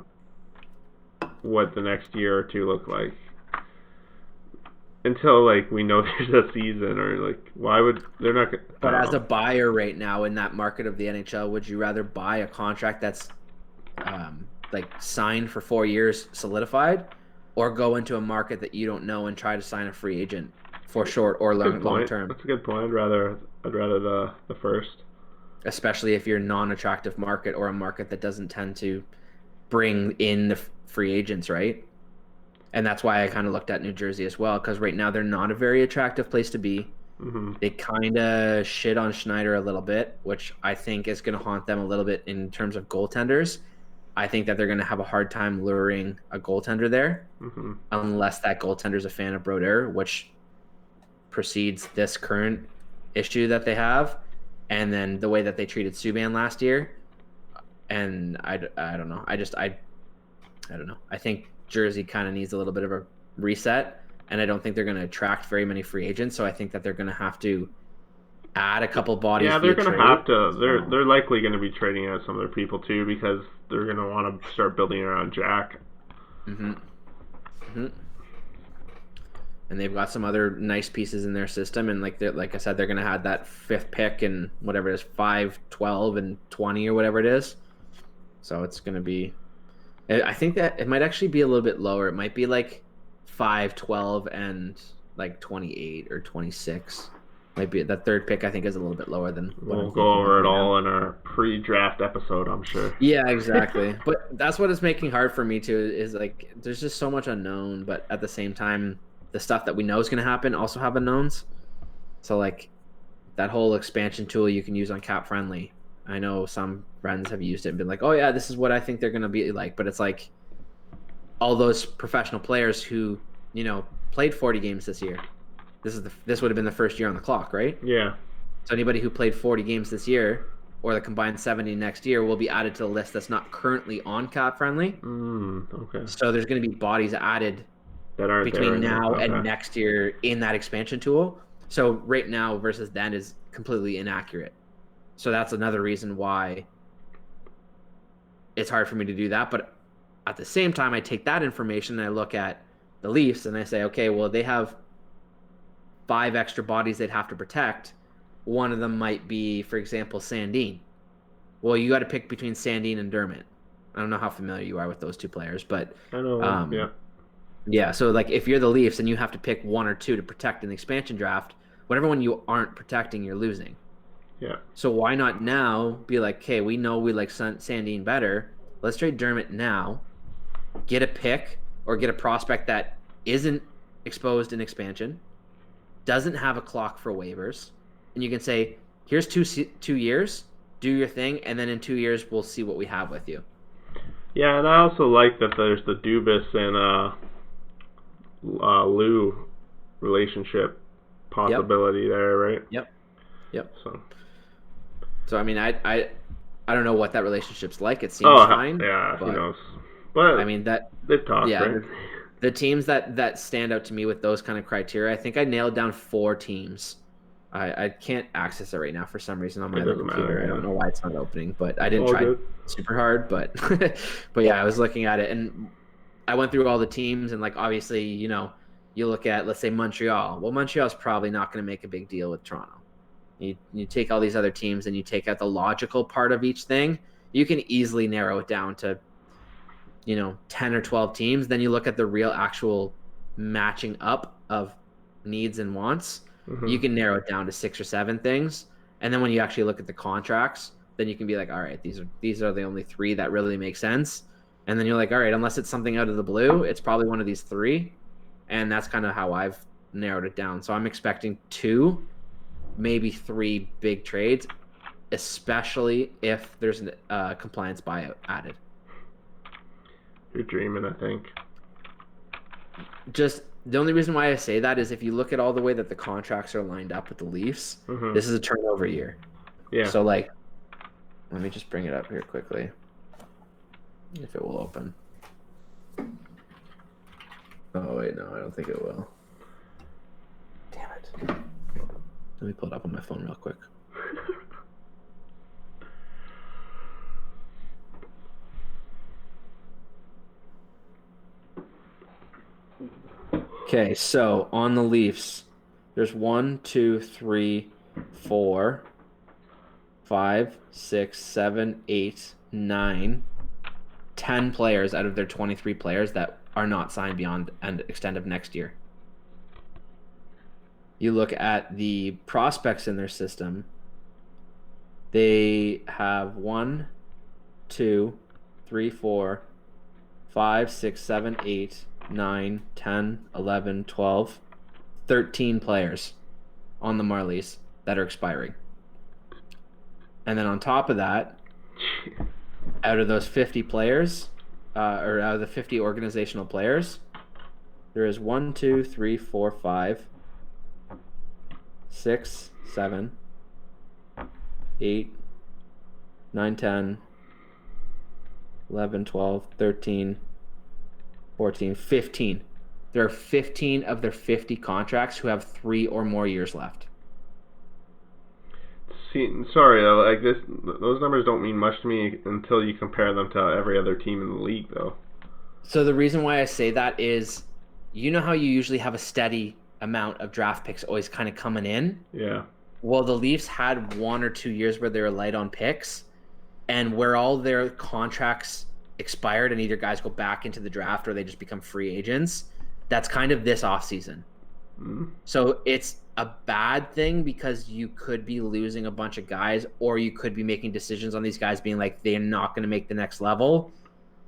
what the next year or 2 look like until like we know there's a season, or like why would they're not? But as a buyer right now in that market of the NHL, would you rather buy a contract that's like signed for 4 years, solidified, or go into a market that you don't know and try to sign a free agent for short or long term? That's a good point. I'd rather the first. Especially if you're a non-attractive market or a market that doesn't tend to bring in the free agents, right? And that's why I kind of looked at New Jersey as well, because right now they're not a very attractive place to be. Mm-hmm. They kind of shit on Schneider a little bit, which I think is going to haunt them a little bit in terms of goaltenders. I think that they're going to have a hard time luring a goaltender there, unless that goaltender is a fan of Brodeur, which precedes this current issue that they have, and then the way that they treated Subban last year. And I don't know. I don't know. I think Jersey kind of needs a little bit of a reset, and I don't think they're going to attract very many free agents. So I think that they're going to have to add a couple bodies. Yeah, they're going to have to. They're likely going to be trading out some of their people too, because they're going to want to start building around Jack. And they've got some other nice pieces in their system, and like I said, they're going to have that 5th pick and whatever it is, 5, 12, and 20 or whatever it is. So it's going to be. I think that it might actually be a little bit lower. It might be like 5, 12, and like 28 or 26. Might be that third pick. I think is a little bit lower than what I'm We'll go thinking of over it right now. all in our pre-draft episode, I'm sure. Yeah, exactly. But that's what it's making hard for me too. Is like there's just so much unknown, but at the same time, the stuff that we know is going to happen also have unknowns. So like that whole expansion tool you can use on Cap Friendly. I know some friends have used it and been like, "Oh yeah, this is what I think they're going to be like." But it's like all those professional players who played 40 games this year. This would have been the first year on the clock, right? Yeah. So anybody who played 40 games this year or the combined 70 next year will be added to the list that's not currently on Cap Friendly. Okay. So there's going to be bodies added That aren't there between right now now. and Okay. next year in that expansion tool. So right now versus then is completely inaccurate. So that's another reason why it's hard for me to do that. But at the same time, I take that information and I look at the Leafs and I say, okay, well, they have 5 extra bodies they'd have to protect. One of them might be, for example, Sandin. Well, you got to pick between Sandin and Dermott. I don't know how familiar you are with those two players, but I know. Yeah. yeah. So like, if you're the Leafs and you have to pick 1 or 2 to protect in the expansion draft, whatever one you aren't protecting, you're losing. Yeah. So why not now be like, okay, we know we like Sandin better. Let's trade Dermott now, get a pick or get a prospect that isn't exposed in expansion, doesn't have a clock for waivers, and you can say, here's 2 years, do your thing, and then in 2 years we'll see what we have with you. Yeah, and I also like that there's the Dubas and Lou relationship possibility there, right? Yep. So I mean, I don't know what that relationship's like. It seems fine. Yeah, who But knows? But I mean that. they've talked, Yeah, right? the teams that stand out to me with those kind of criteria, I think I nailed down 4 teams. I can't access it right now for some reason on my It other doesn't computer. matter, I don't yeah. know why it's not opening, but I didn't All try good. super hard. But but yeah, I was looking at it and I went through all the teams and like obviously you look at, let's say, Montreal. Well, Montreal's probably not going to make a big deal with Toronto. You take all these other teams and you take out the logical part of each thing, you can easily narrow it down to 10 or 12 teams. Then you look at the real actual matching up of needs and wants. Mm-hmm. You can narrow it down to 6 or 7 things. And then when you actually look at the contracts, then you can be like, all right, these are the only 3 that really make sense. And then you're like, all right, unless it's something out of the blue, it's probably one of these 3. And that's kind of how I've narrowed it down. So I'm expecting 2, maybe 3 big trades, especially if there's a compliance buyout added. You're dreaming, I think. Just the only reason why I say that is if you look at all the way that the contracts are lined up with the Leafs, this is a turnover year. Yeah. So like, let me just bring it up here quickly. If it will open. Oh wait, no, I don't think it will. Damn it. Let me pull it up on my phone real quick. Okay, so on the Leafs, there's 1, 2, 3, 4, 5, 6, 7, 8, 9, 10 players out of their 23 players that are not signed beyond and extent of next year. You look at the prospects in their system, they have 1, 2, 3, 4, 5, 6, 7, 8, 9, 10, 11, 12, 13 players on the Marlies that are expiring. And then on top of that, out of those 50 players, or out of the 50 organizational players, there is 1, 2, 3, 4, 5, 6, 7, 8, 9, 10, 11, 12, 13, 14, 15. There are 15 of their 50 contracts who have 3 or more years left. See, sorry, like those numbers don't mean much to me until you compare them to every other team in the league, though. So the reason why I say that is, how you usually have a steady amount of draft picks always kind of coming in? Yeah. Well, the Leafs had 1 or 2 years where they were light on picks, and where all their contracts expired and either guys go back into the draft or they just become free agents. That's kind of this offseason. Mm. So it's a bad thing because you could be losing a bunch of guys, or you could be making decisions on these guys being like, they're not going to make the next level.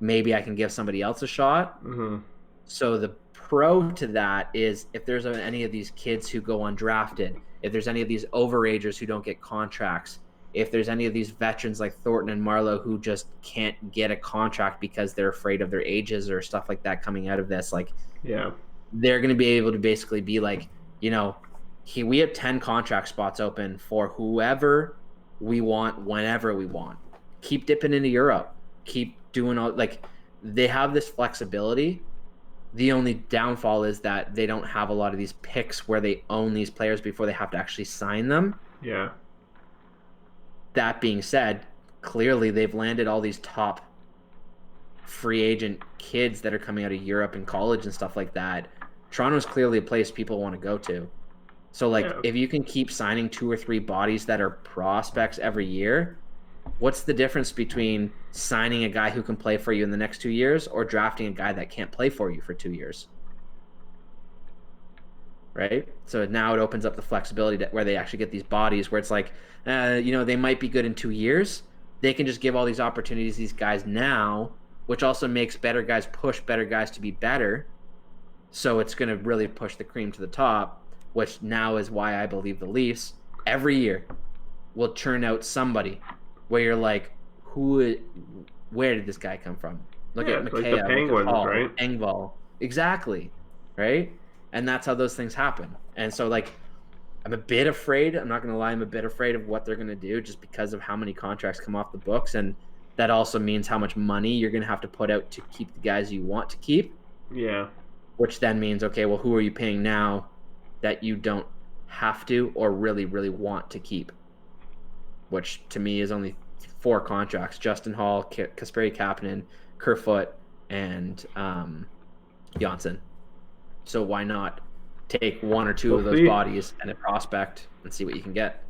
Maybe I can give somebody else a shot. Mm-hmm. So the pro to that is if there's any of these kids who go undrafted, if there's any of these overagers who don't get contracts, if there's any of these veterans like Thornton and Marlowe who just can't get a contract because they're afraid of their ages or stuff like that coming out of this, like Yeah. they're going to be able to basically be like, we have 10 contract spots open for whoever we want, whenever we want. Keep dipping into Europe. Keep doing all, like, they have this flexibility. The only downfall is that they don't have a lot of these picks where they own these players before they have to actually sign them. Yeah. That being said, clearly they've landed all these top free agent kids that are coming out of Europe and college and stuff like that. Toronto's clearly a place people want to go to. So, like, Yeah. if you can keep signing 2 or 3 bodies that are prospects every year, what's the difference between signing a guy who can play for you in the next 2 years or drafting a guy that can't play for you for 2 years? Right? So now it opens up the flexibility where they actually get these bodies where it's like, they might be good in 2 years. They can just give all these opportunities to these guys now, which also makes better guys push better guys to be better. So it's going to really push the cream to the top, which now is why I believe the Leafs every year will churn out somebody where you're like, where did this guy come from? Look at It's McKay, like the look at Penguins, Hall, right? Engvall. Exactly. Right? And that's how those things happen. And so, like, I'm a bit afraid. I'm not going to lie. I'm a bit afraid of what they're going to do just because of how many contracts come off the books. And that also means how much money you're going to have to put out to keep the guys you want to keep. Yeah. Which then means, okay, well, who are you paying now that you don't have to or really, really want to keep? Which to me is only 4 contracts: Justin Hall, Kasperi Kapanen, Kerfoot, and Janssen. So why not take 1 or 2 of those bodies and a prospect and see what you can get?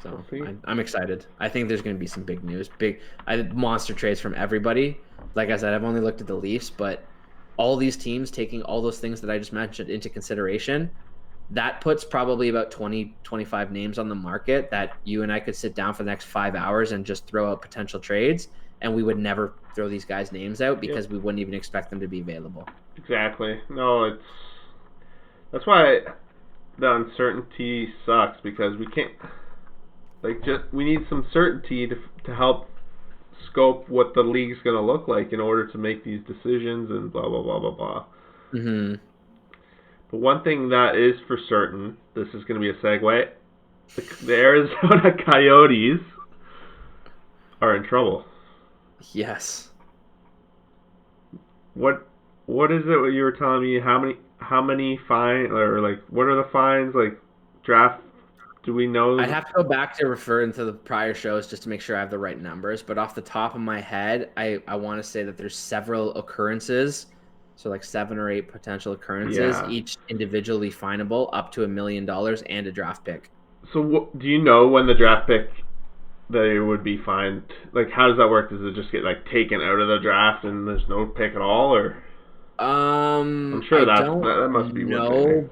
So I'm excited. I think there's going to be some big news, monster trades from everybody. Like I said, I've only looked at the Leafs, but all these teams taking all those things that I just mentioned into consideration, that puts probably about 20, 25 names on the market that you and I could sit down for the next 5 hours and just throw out potential trades, and we would never throw these guys' names out because we wouldn't even expect them to be available. Exactly. No, that's why the uncertainty sucks, because we can't, we need some certainty to help scope what the league's going to look like in order to make these decisions and blah blah blah blah blah. Mm-hmm. But one thing that is for certain, this is going to be a segue, the Arizona Coyotes are in trouble. Yes. What is it what you were telling me? How many fine, or like what are the fines, like draft? Do we know? I'd have to go back to referring to the prior shows just to make sure I have the right numbers. But off the top of my head, I want to say that there's several occurrences. So like 7 or 8 potential occurrences, each individually finable up to $1 million and a draft pick. So do you know when the draft pick they would be fined? Like, how does that work? Does it just get like taken out of the draft and there's no pick at all, or? I'm sure that must be one thing.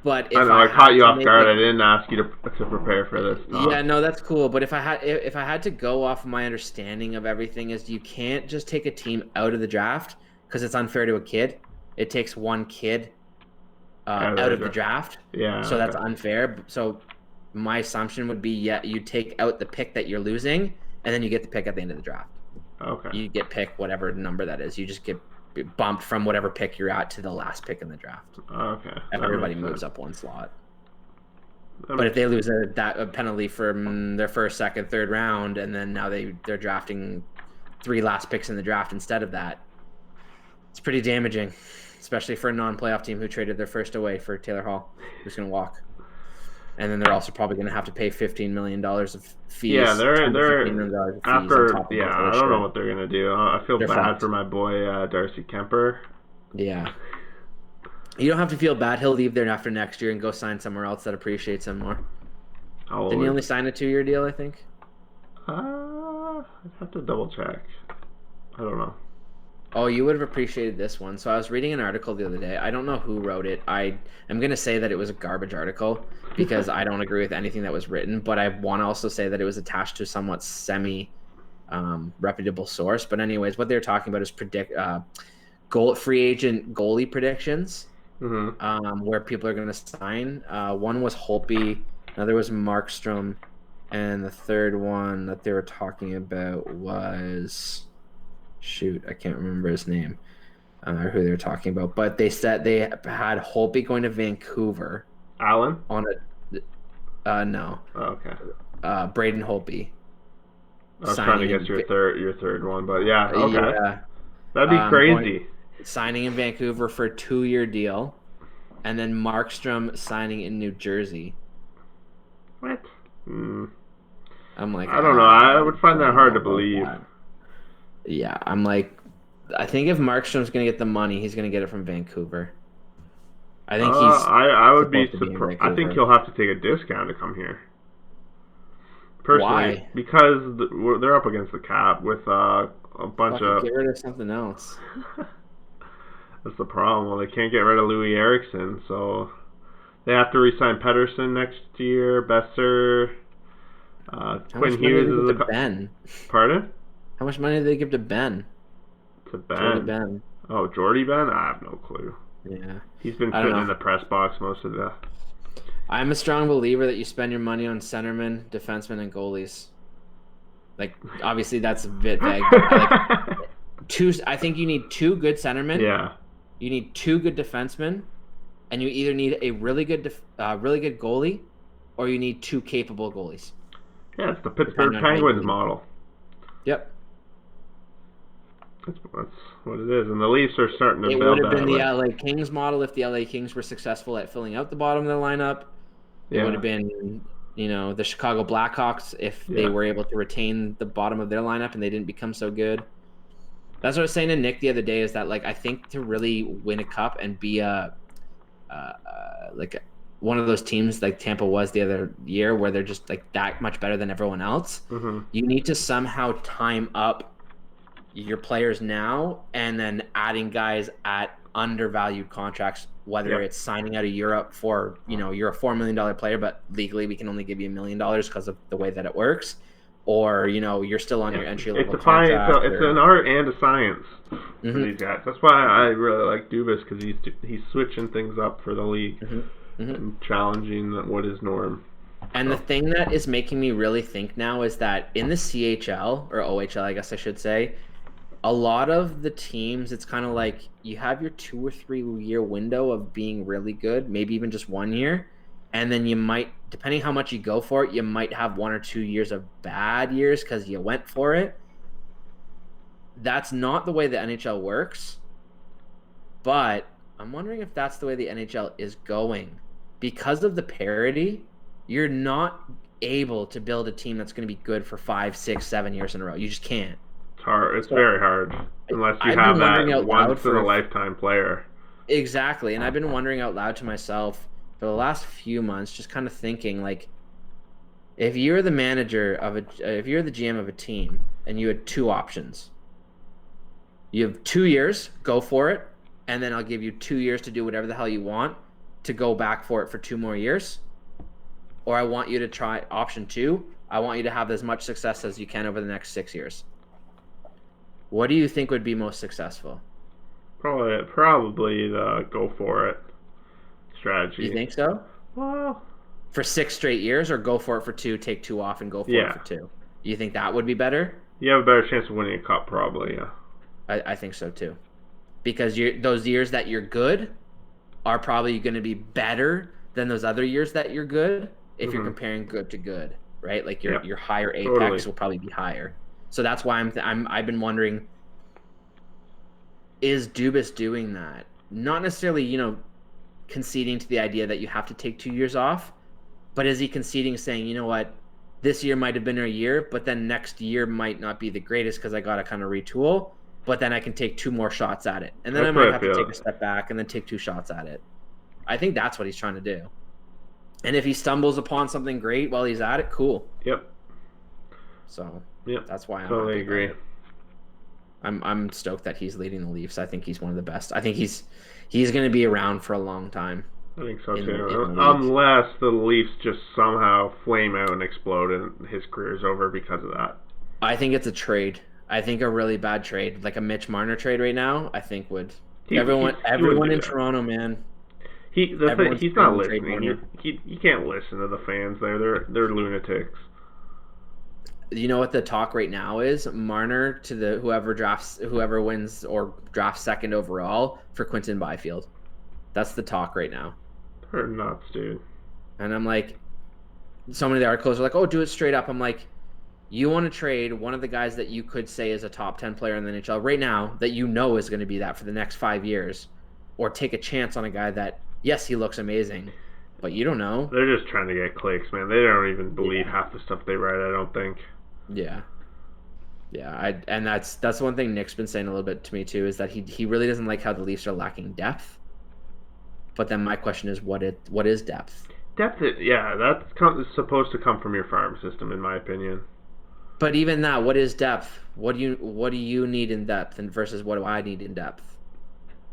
But if I know I caught you off guard. I didn't ask you to prepare for this talk. Yeah, no, that's cool. But if I had to go off of my understanding of everything, is you can't just take a team out of the draft because it's unfair to a kid. It takes 1 kid out of the draft. Yeah. So that's unfair. So my assumption would be, you take out the pick that you're losing, and then you get the pick at the end of the draft. Okay. You get pick whatever number that is. You just get bumped from whatever pick you're at to the last pick in the draft. Okay. If everybody moves up 1 slot. But if they lose a penalty from their first, second, third round, and then now they're drafting 3 last picks in the draft instead of that, it's pretty damaging, especially for a non-playoff team who traded their first away for Taylor Hall, who's going to walk. And then they're also probably going to have to pay $15 million of fees. Yeah, they're after. Yeah, I don't know what they're going to do. I feel bad for my boy Darcy Kemper. Yeah. You don't have to feel bad. He'll leave there after next year and go sign somewhere else that appreciates him more. Didn't he only sign a 2-year deal, I think? I'd have to double check. I don't know. Oh, you would have appreciated this one. So I was reading an article the other day. I don't know who wrote it. I am going to say that it was a garbage article because I don't agree with anything that was written, but I want to also say that it was attached to a somewhat semi reputable source. But anyways, what they're talking about is free agent goalie predictions, Mm-hmm. where people are going to sign. One was Holtby, another was Markstrom, and the third one that they were talking about was, shoot, I can't remember his name, or who they were talking about. But they said they had Holtby going to Vancouver Allen? on no, Oh, okay. Braden Holtby I was trying to signing guess your third one, but yeah, okay. yeah, That'd be going crazy. signing in Vancouver for a 2-year deal, and then Markstrom signing in New Jersey. What? I'm like, I don't know. I would find that hard to believe. Yeah, I'm like, I think if Markstrom's gonna get the money, he's gonna get it from Vancouver. I think he's I would be supposed to be in surprised. I think Vancouver. he'll have to take a discount to come here. Personally, Why? because they're up against the cap with a bunch Fucking of. get rid of something else. That's the problem. Well, they can't get rid of Louis Eriksson, so they have to re-sign Pedersen next year. Besser, How Quinn much money Hughes did they is give to Ben? Pardon? How much money did they give to Ben? To Jordy Ben. Ben. Oh, Jordy Ben? I have no clue. Yeah. He's been I don't sitting in know. the press box most of the. I'm a strong believer that you spend your money on centermen, defensemen, and goalies. Like, obviously that's a bit vague, but I think you need 2 good centermen. Yeah. You need 2 good defensemen, and you either need a really good goalie, or you need 2 capable goalies. Yeah, it's the Pittsburgh Depending on how you Penguins believe. model. Yep. That's what it is, and the Leafs are starting to It build would have been that the way. LA Kings model if the LA Kings were successful at filling out the bottom of the lineup. It would Yeah. have been, the Chicago Blackhawks if they Yeah. were able to retain the bottom of their lineup and they didn't become so good. That's what I was saying to Nick the other day, is that, like, I think to really win a cup and be one of those teams like Tampa was the other year, where they're just like that much better than everyone else, Mm-hmm. you need to somehow time up your players now and then adding guys at undervalued contracts, whether it's signing out of Europe for, you're a $4 million player, but legally we can only give you $1 million because of the way that it works, or, you're still on your entry level contract. It's an art and a science for these guys. That's why I really like Dubas, because he's switching things up for the league and challenging what is norm. And the thing that is making me really think now is that in the CHL, or OHL, I guess I should say, a lot of the teams, it's kind of like you have your 2 or 3 year window of being really good, maybe even just 1 year. And then you might, depending how much you go for it, you might have 1 or 2 years of bad years because you went for it. That's not the way the NHL works. But I'm wondering if that's the way the NHL is going. Because of the parity, you're not able to build a team that's going to be good for 5, 6, 7 years in a row. You just can't. It's hard. It's very hard unless you have that once in a lifetime player. Exactly, and I've been wondering out loud to myself for the last few months, just kind of thinking, like, if you're the if you're the GM of a team and you had 2 options, you have 2 years, go for it, and then I'll give you 2 years to do whatever the hell you want to go back for it for 2 more years, or I want you to try option 2. I want you to have as much success as you can over the next 6 years. What do you think would be most successful? Probably the go for it strategy. You think so? Well, for 6 straight years, or go for it for 2, take 2 off, and go for it for 2? You think that would be better? You have a better chance of winning a cup, probably. Yeah. I think so too, because those years that you're good are probably going to be better than those other years that you're good if you're comparing good to good, right? Like your higher apex will probably be higher. So that's why I've been wondering, is Dubas doing that? Not necessarily, conceding to the idea that you have to take 2 years off, but is he conceding, saying, you know what, this year might have been a year, but then next year might not be the greatest because I got to kind of retool, but then I can take 2 more shots at it. And then I might have to take a step back and then take 2 shots at it. I think that's what he's trying to do. And if he stumbles upon something great while he's at it, cool. Yep. So yep. That's why I totally agree. I'm stoked that he's leading the Leafs. I think he's one of the best. I think he's going to be around for a long time. I think so in too. the league. Unless the Leafs just somehow flame out and explode and his career's over because of that. I think it's a trade. I think a really bad trade, like a Mitch Marner trade right now, I think would everyone in Toronto, man. He's not listening. He can't listen to the fans there. They're lunatics. You know what the talk right now is? Marner to the whoever wins or drafts second overall for Quinton Byfield. That's the talk right now. They're nuts, dude. And I'm like, so many of the articles are like, oh, do it straight up. I'm like, you want to trade one of the guys that you could say is a top 10 player in the NHL right now that you know is going to be that for the next 5 years, or take a chance on a guy that, yes, he looks amazing, but you don't know. They're just trying to get clicks, man. They don't even believe half the stuff they write, I don't think. Yeah. And that's one thing Nick's been saying a little bit to me too, is that he really doesn't like how the Leafs are lacking depth. But then my question is, what is depth? Depth, that's supposed to come from your farm system, in my opinion. But even that, what is depth? What do you need in depth, and versus what do I need in depth?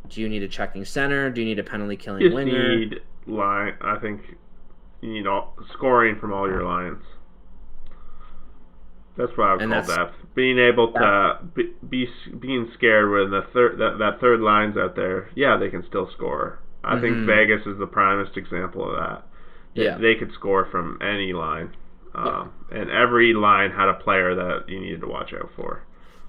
Do you need a checking center? Do you need a penalty killing winger? You need line. I think you need scoring from all your lines. That's what I would call depth. Being able to being scared when that third line's out there. Yeah, they can still score. I think Vegas is the primest example of that. Yeah, they could score from any line, and every line had a player that you needed to watch out for.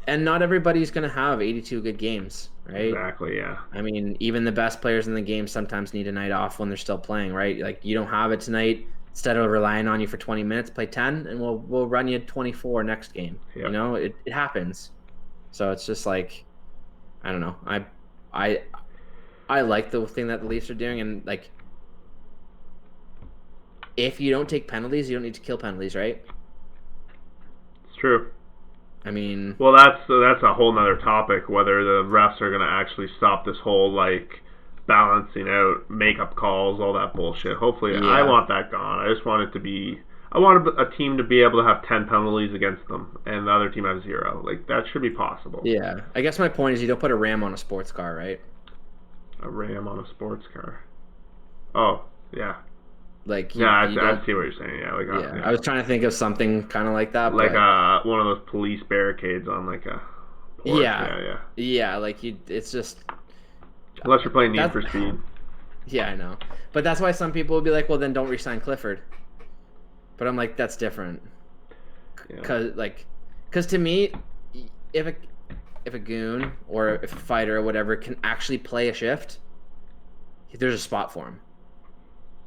And not everybody's going to have 82 good games, right? Exactly, yeah. I mean, even the best players in the game sometimes need a night off when they're still playing, right? Like, you don't have it tonight. Instead of relying on you for 20 minutes, play 10, and we'll run you 24 next game. Yep. You know, it happens. So it's just like, I don't know. I like the thing that the Leafs are doing, and like, if you don't take penalties, you don't need to kill penalties, right? It's true. I mean, well, that's a whole nother topic, whether the refs are going to actually stop this whole like balancing out makeup calls, all that bullshit. Hopefully, I want that gone. I just want it to be. I want a team to be able to have 10 penalties against them, and the other team has 0. Like, that should be possible. Yeah, I guess my point is you don't put a ram on a sports car, right? A ram on a sports car. Oh, yeah. Like, I see what you're saying. Yeah, like I was trying to think of something kind of like that, like one of those police barricades on like a porch. Yeah. Like it's just unless you're playing Need for Speed. Yeah, I know, but that's why some people would be like, well, then don't re-sign Clifford. But I'm like, that's different, because to me, if a goon or if a fighter or whatever can actually play a shift, there's a spot for him.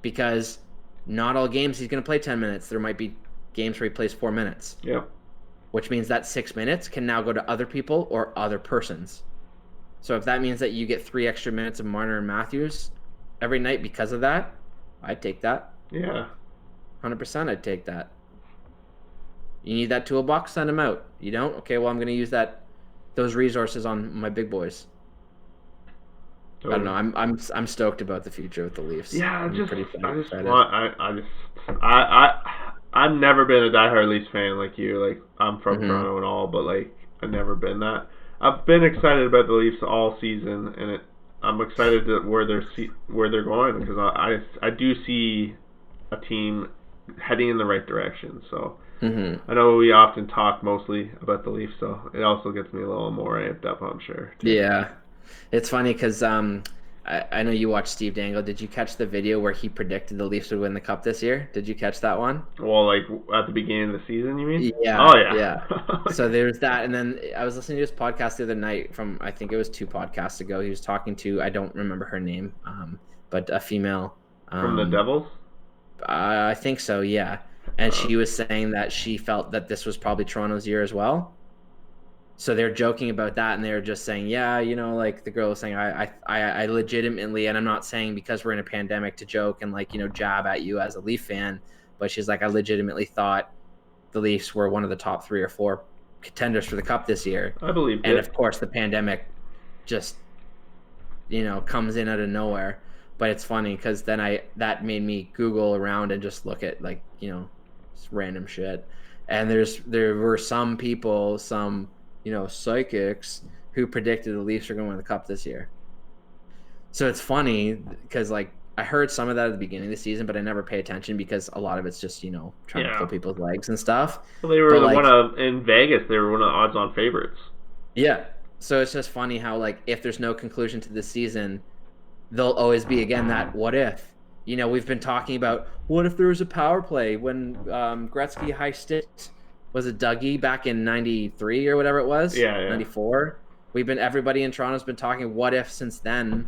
Because not all games he's going to play 10 minutes. There might be games where he plays 4 minutes. Yeah. Which means that 6 minutes can now go to other people or other persons. So if that means that you get 3 extra minutes of Marner and Matthews every night because of that, I'd take that. Yeah. 100% I'd take that. You need that toolbox, send them out. You don't? Okay, well, I'm going to use those resources on my big boys. I don't know. I'm stoked about the future with the Leafs. Yeah, I've never been a diehard Leafs fan like you. Like, I'm from Toronto and all, but like I've never been that. I've been excited about the Leafs all season, and I'm excited where they're going, because I do see a team heading in the right direction. So I know we often talk mostly about the Leafs, so it also gets me a little more amped up, I'm sure. Yeah. It's funny because I know you watched Steve Dangle. Did you catch the video where he predicted the Leafs would win the Cup this year? Did you catch that one? Well, like at the beginning of the season, you mean? Yeah. Oh, yeah. Yeah. So there's that. And then I was listening to his podcast the other night from, I think it was 2 podcasts ago. He was talking to, I don't remember her name, but a female. From the Devils? I think so, yeah. And she was saying that she felt that this was probably Toronto's year as well. So they're joking about that, and they're just saying, yeah, you know, like the girl was saying, I legitimately, and I'm not saying because we're in a pandemic to joke and like, you know, jab at you as a Leaf fan, but she's like, I legitimately thought the Leafs were one of the top 3 or 4 contenders for the Cup this year. I believe and of course the pandemic just, you know, comes in out of nowhere. But it's funny because then that made me Google around and just look at, like, you know, random shit. And there were some people, some psychics who predicted the Leafs are going to win the cup this year. So it's funny because like I heard some of that at the beginning of the season, but I never pay attention because a lot of it's just trying to pull Yeah. people's legs and stuff. Well, they were But like, in Vegas. They were one of the odds-on favorites. yeah. So it's just funny how like if there's no conclusion to this season, there'll always be again that what if. We've been talking about what if there was a power play when Gretzky high sticks was it Dougie back in '93 or whatever it was? Yeah. '94. Everybody in Toronto's been talking what if since then.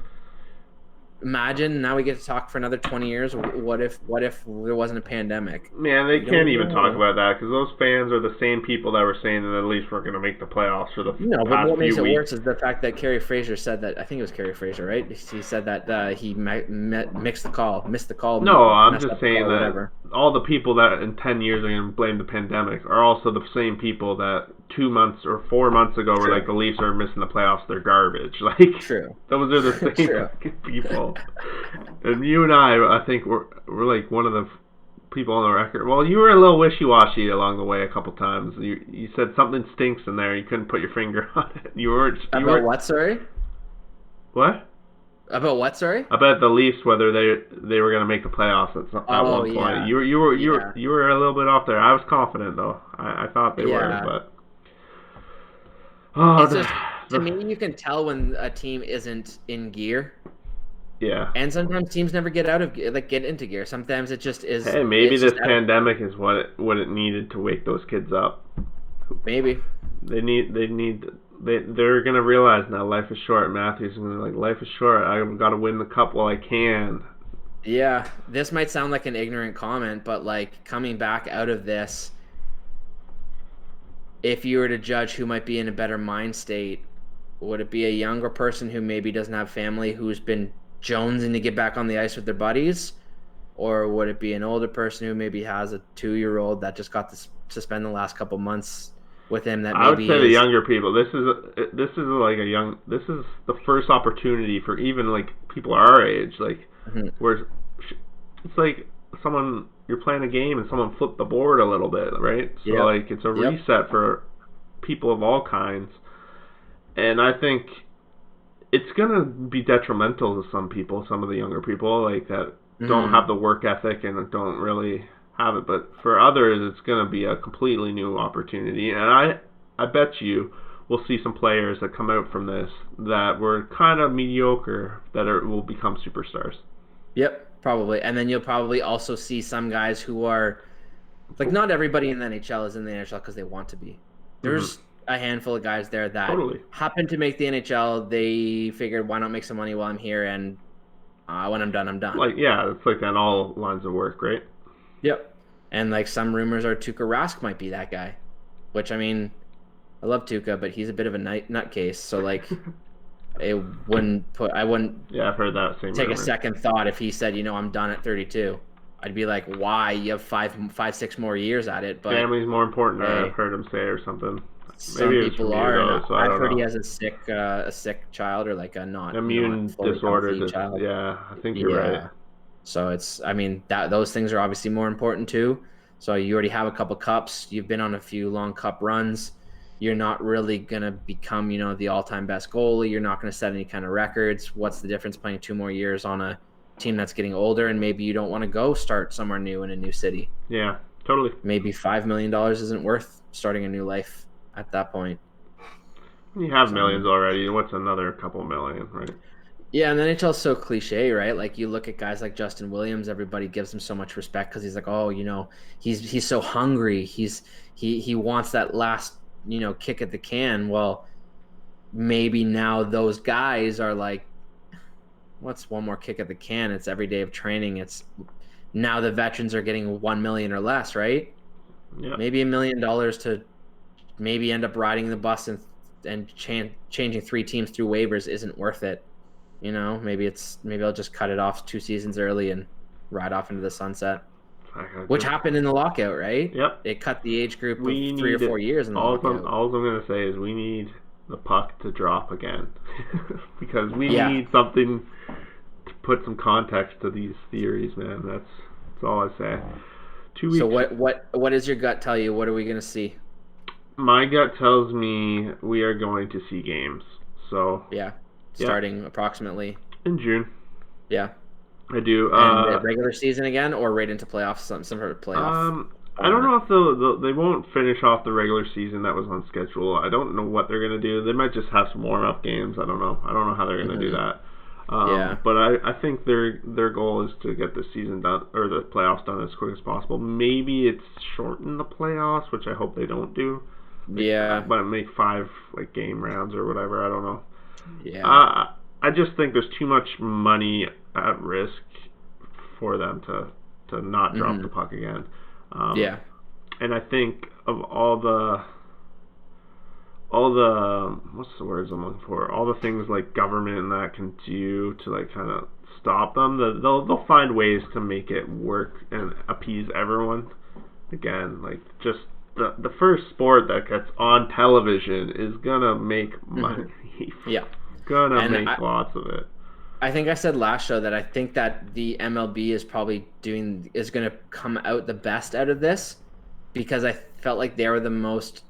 Imagine now we get to talk for another 20 years. What if there wasn't a pandemic? Man, they can't even talk about that because those fans are the same people that were saying that the Leafs weren't going to make the playoffs for the past few weeks. But what makes it worse is the fact that Kerry Fraser said that. I think it was Kerry Fraser, right? He said that he missed the call. No, I'm just saying that all the people that in 10 years are going to blame the pandemic are also the same people that 2 months or 4 months ago were like the Leafs are missing the playoffs. They're garbage. Like, true. Those are the same people. And you and I think we're like one of the people on the record. Well, you were a little wishy-washy along the way a couple times. You said something stinks in there. You couldn't put your finger on it. You weren't. What? Sorry. What? About what? Sorry. About the Leafs, whether they were going to make the playoffs at one point. Yeah. You were a little bit off there. I was confident though. I thought they were, but. It's just, to me, you can tell when a team isn't in gear. Yeah. And sometimes teams never get into gear. Sometimes it just is. Hey, maybe this pandemic is what it needed to wake those kids up. Maybe. They're gonna realize now life is short. Matthews is gonna be like, life is short. I've got to win the cup while I can. Yeah, this might sound like an ignorant comment, but like coming back out of this, if you were to judge who might be in a better mind state, would it be a younger person who maybe doesn't have family who's been jonesing to get back on the ice with their buddies, or would it be an older person who maybe has a 2-year-old that just got to spend the last couple months with him? That maybe I would say the younger people. This is the first opportunity for even like people our age, like where it's like someone you're playing a game and someone flipped the board a little bit, right? So like it's a reset for people of all kinds, and I think it's gonna be detrimental to some people, some of the younger people, like that don't have the work ethic and don't really have it. But for others, it's gonna be a completely new opportunity. And I bet you we'll see some players that come out from this that were kind of mediocre will become superstars. Yep, probably. And then you'll probably also see some guys who are like, not everybody in the NHL is in the NHL because they want to be. There's a handful of guys there that happen to make the NHL. They figured, why not make some money while I'm here, and when I'm done, I'm done. Like, yeah, it's like that in all lines of work, right? Yep. And like some rumors are Tuukka Rask might be that guy, which I mean, I love Tuukka, but he's a bit of a nutcase. So like, I wouldn't. Yeah, I've heard that same. Take a second thought if he said, I'm done at 32. I'd be like, why? You have 5-6 more years at it. But family's more important. I've heard him say or something. Some people are. I've heard he has a sick child or like a immune disorder. Child. Yeah, I think you're right. So it's, I mean, those things are obviously more important too. So you already have a couple cups. You've been on a few long cup runs. You're not really gonna become, the all-time best goalie. You're not gonna set any kind of records. What's the difference playing 2 more years on a team that's getting older, and maybe you don't want to go start somewhere new in a new city? Yeah, totally. Maybe $5 million isn't worth starting a new life at that point. You have millions already. What's another couple million, right? Yeah, and the NHL's so cliche, right? Like you look at guys like Justin Williams, everybody gives him so much respect because he's like, oh, he's so hungry. He wants that last, kick at the can. Well, maybe now those guys are like, what's one more kick at the can? It's every day of training. It's now the veterans are getting $1 million or less, right? Yeah. Maybe $1 million to maybe end up riding the bus and changing 3 teams through waivers isn't worth it. Maybe I'll just cut it off 2 seasons early and ride off into the sunset. Which happened in the lockout, right? Yep. It cut the age group of 3 or 4 years in the lockout. All I'm going to say is we need the puck to drop again. Because we need something to put some context to these theories, man. That's all I say. 2 weeks. So what does your gut tell you? What are we going to see? My gut tells me we are going to see games. So, Yeah, yeah, starting approximately. in June. Yeah, I do. and the regular season again, or right into playoffs, some sort of playoff I don't format. know if they won't finish off the regular season that was on schedule. I don't know what they're gonna do. They might just have some warm up games. I don't know. I don't know how they're gonna do Hmm. that. Yeah, But I think their goal is to get the season done or the playoffs done as quick as possible. Maybe it's shorten the playoffs, which I hope they don't do. Like, yeah, but make 5 like game rounds or whatever. I don't know. yeah. Uh, I just think there's too much money at risk for them to not drop the Hmm. puck again. Um, Yeah. and I think of all the what's the words I'm looking for? All the things like government and that can do to like kind of stop them. They'll find ways to make it work and appease everyone. Again, like just the first sport that gets on television is gonna make money. Hmm. Yeah. Gonna And make lots of it. I think I said last show that I think that the MLB is going to come out the best out of this because I felt like they were the most,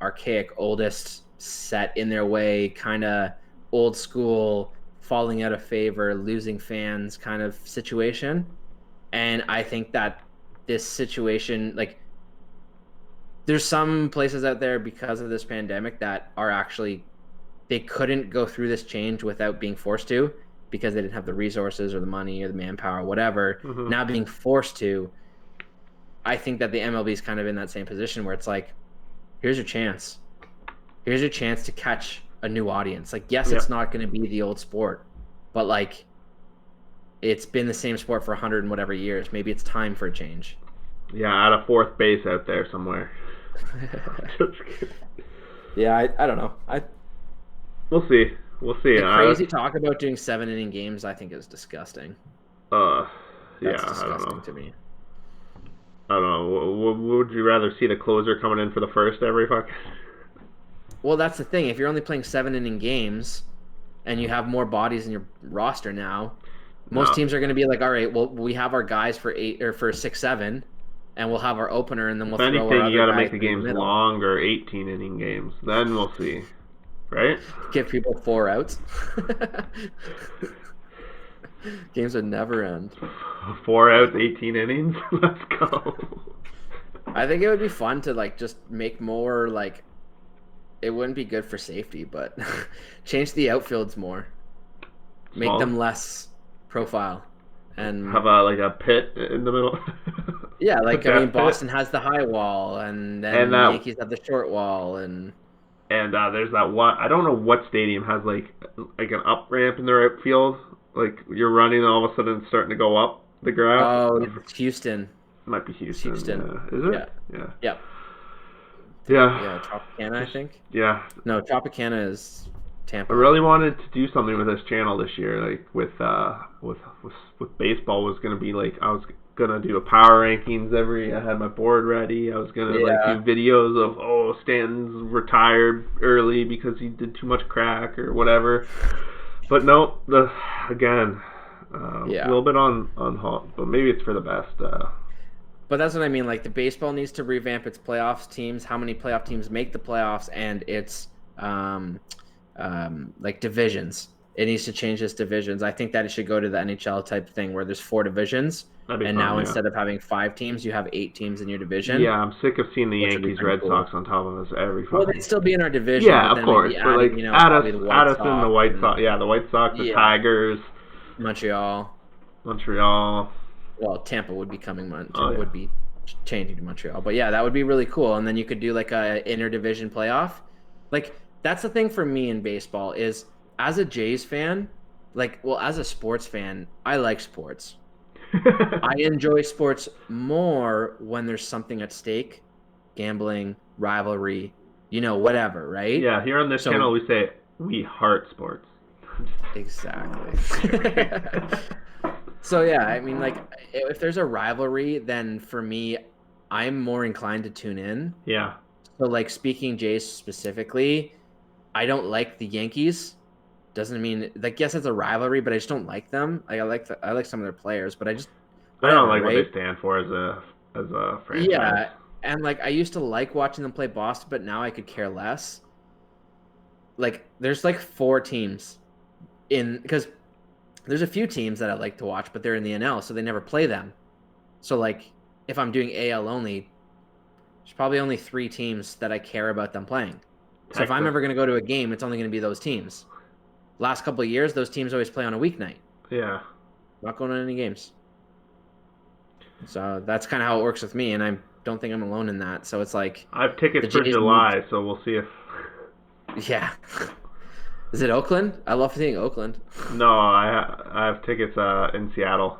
archaic, oldest, set in their way, kind of old school, falling out of favor, losing fans kind of situation. And I think that this situation, like, there's some places out there because of this pandemic that are actually they couldn't go through this change without being forced to because they didn't have the resources or the money or the manpower or whatever. Hmm. Now being forced to, I think that the MLB is kind of in that same position where it's like, here's your chance. Here's your chance to catch a new audience. Like, yes, Yeah. it's not going to be the old sport, but like, it's been the same sport for 100 and whatever years. Maybe it's time for a change. Yeah, at a fourth base out there somewhere. Just kidding. Yeah, I don't know. We'll see. We'll see. The crazy talk about doing 7 inning games, I think is disgusting. Uh, yeah, That's I don't know. disgusting to me. I don't know. Would you rather see the closer coming in for the first every fuck? Well, that's the thing. If you're only playing 7 inning games and you have more bodies in your roster now, most No. teams are going to be like, all right, well, we have our guys for 8 or for 6, 7, and we'll have our opener, and then If we'll throw our anything, you other got to guys make the in the games middle. longer, 18 inning games. Then we'll see, right? Give people 4 outs. Games would never end. 4 outs, 18 innings. Let's go. I think it would be fun to like just make more like it wouldn't be good for safety, but change the outfields more. Make Smaller. them less profile. Have And like a pit in the middle. yeah, A like I mean, death pit. Boston has the high wall, and And then the Yankees have the short wall, and there's that one. I don't know what stadium has like an up ramp in their outfield. Like you're running, and all of a sudden it's starting to go up the grass. oh, it's Houston. Might be It's Houston. Houston. Yeah, is Yeah, it? Yeah. yeah, yeah. Yeah. Tropicana, I Just think. yeah. No, Tropicana is I Tampa. really wanted to do something with this channel this year, like with baseball was gonna be like I was gonna do a power rankings every. I had my board ready. I was gonna like Yeah, do videos of Stanton's retired early because he did too much crack or whatever. But no, again a yeah. little bit on halt, but maybe it's for the best. But that's what I mean. Like the baseball needs to revamp its playoffs teams, how many playoff teams make the playoffs, and its um, like divisions. It needs to change its divisions. I think that it should go to the NHL type thing where there's 4 divisions, That'd be and fun. now Yeah. instead of having 5 teams, you have 8 teams in your Yeah, division, I'm sick of seeing the which would be Yankees, pretty Red cool. Sox on top of us every Well, fucking. they'd still be in our division, Yeah, but of then we'd course, be but like adding, add us, probably the White add us in the Sox White Sox. and Yeah, the White Sox, the yeah, Tigers, Montreal. Montreal. Well, Tampa would be Oh yeah, would be changing to Montreal. But yeah, that would be really cool. And then you could do like a interdivision playoff. Like that's the thing for me in baseball is as a Jays fan, as a sports fan, I like sports. I enjoy sports more when there's something at stake, gambling, rivalry, whatever, right? yeah. Here on this channel, So we say we heart sports. exactly. Just kidding. So yeah, I mean, like if there's a rivalry, then for me, I'm more inclined to tune in. Yeah, So like speaking Jays specifically, I don't like the Yankees. Doesn't mean like yes, it's a rivalry, but I just don't like them. Like I like some of their players, but I just I don't whatever, like what right? they stand for as a franchise. Yeah, And like I used to like watching them play Boston, but now I could care less. Like there's like 4 teams in because there's a few teams that I like to watch, but they're in the NL, so they never play them. So like if I'm doing AL only, there's probably only 3 teams that I care about them playing. So if I'm Texas. ever going to go to a game, it's only going to be those teams. Last couple of years, those teams always play on a weeknight. Yeah. Not going to any games. So that's kind of how it works with me, and I don't think I'm alone in that. So it's like I have the tickets for Jays need, July, so we'll see if. yeah. Is it Oakland? I love seeing Oakland. No, I have tickets in Seattle.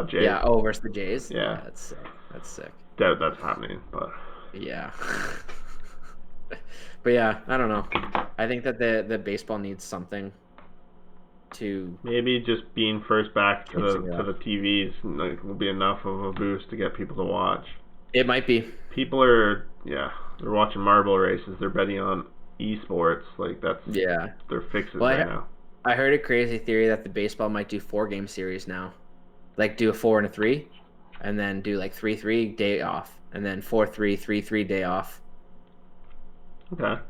Jays. Yeah. Oh, versus the Jays. Yeah. That's sick. That's sick. Doubt that's happening, but. Yeah. But yeah, I don't know. I think that the baseball needs something to Maybe just being first back to Mixing it the up. TVs like, will be enough of a boost to get people to watch. It might be. People are they're watching marble races. They're betting on esports. Like that's Yeah. their fixes Well, right now. I heard a crazy theory that the baseball might do 4-game series now. Like do a 4 and a 3, and then do like 3-3 day off, and then 4-3 3-3 day off, Okay.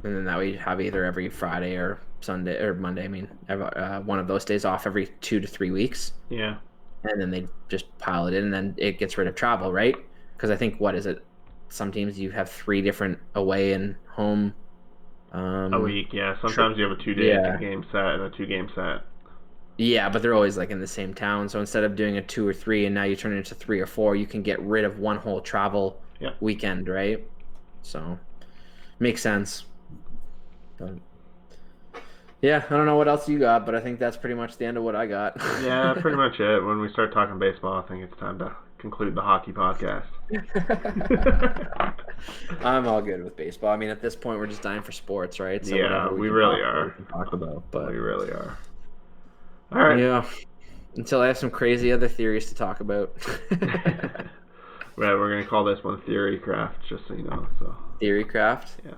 and then that way you have either every Friday or Sunday or Monday. I mean, one of those days off every 2 to 3 weeks, Yeah. and then they just pile it in, and then it gets rid of travel, right? Because I think what is it? Some teams you have 3 different away and home. A week, yeah. Sometimes you have a 2-day Yeah. game set and a 2-game set. Yeah, but they're always like in the same town. So instead of doing a 2 or 3 and now you turn it into 3 or 4, you can get rid of one whole travel Yeah. weekend, right? So makes sense. But yeah, I don't know what else you got, but I think that's pretty much the end of what I got. Yeah, pretty much it. When we start talking baseball, I think it's time to conclude the hockey podcast. I'm all good with baseball. I mean, at this point, we're just dying for sports, right? So Yeah, whatever we can really talk about, are. we can talk about, but We really are. All right. yeah, until I have some crazy other theories to talk about. Right, we're gonna call this one Theorycraft, just so you know. So. Theorycraft. Yeah.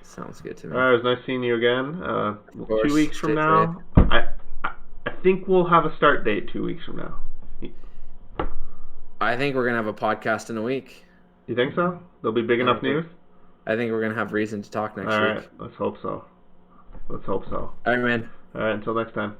Sounds good to me. All right, it was nice seeing you again. course, 2 weeks from stay now, I think we'll have a start date 2 weeks from now. I think we're gonna have a podcast in a week. You think so? There'll be big enough news? I think we're gonna have reason to talk next All week. right, let's hope so. Let's hope so. All right, man. All right, until next time.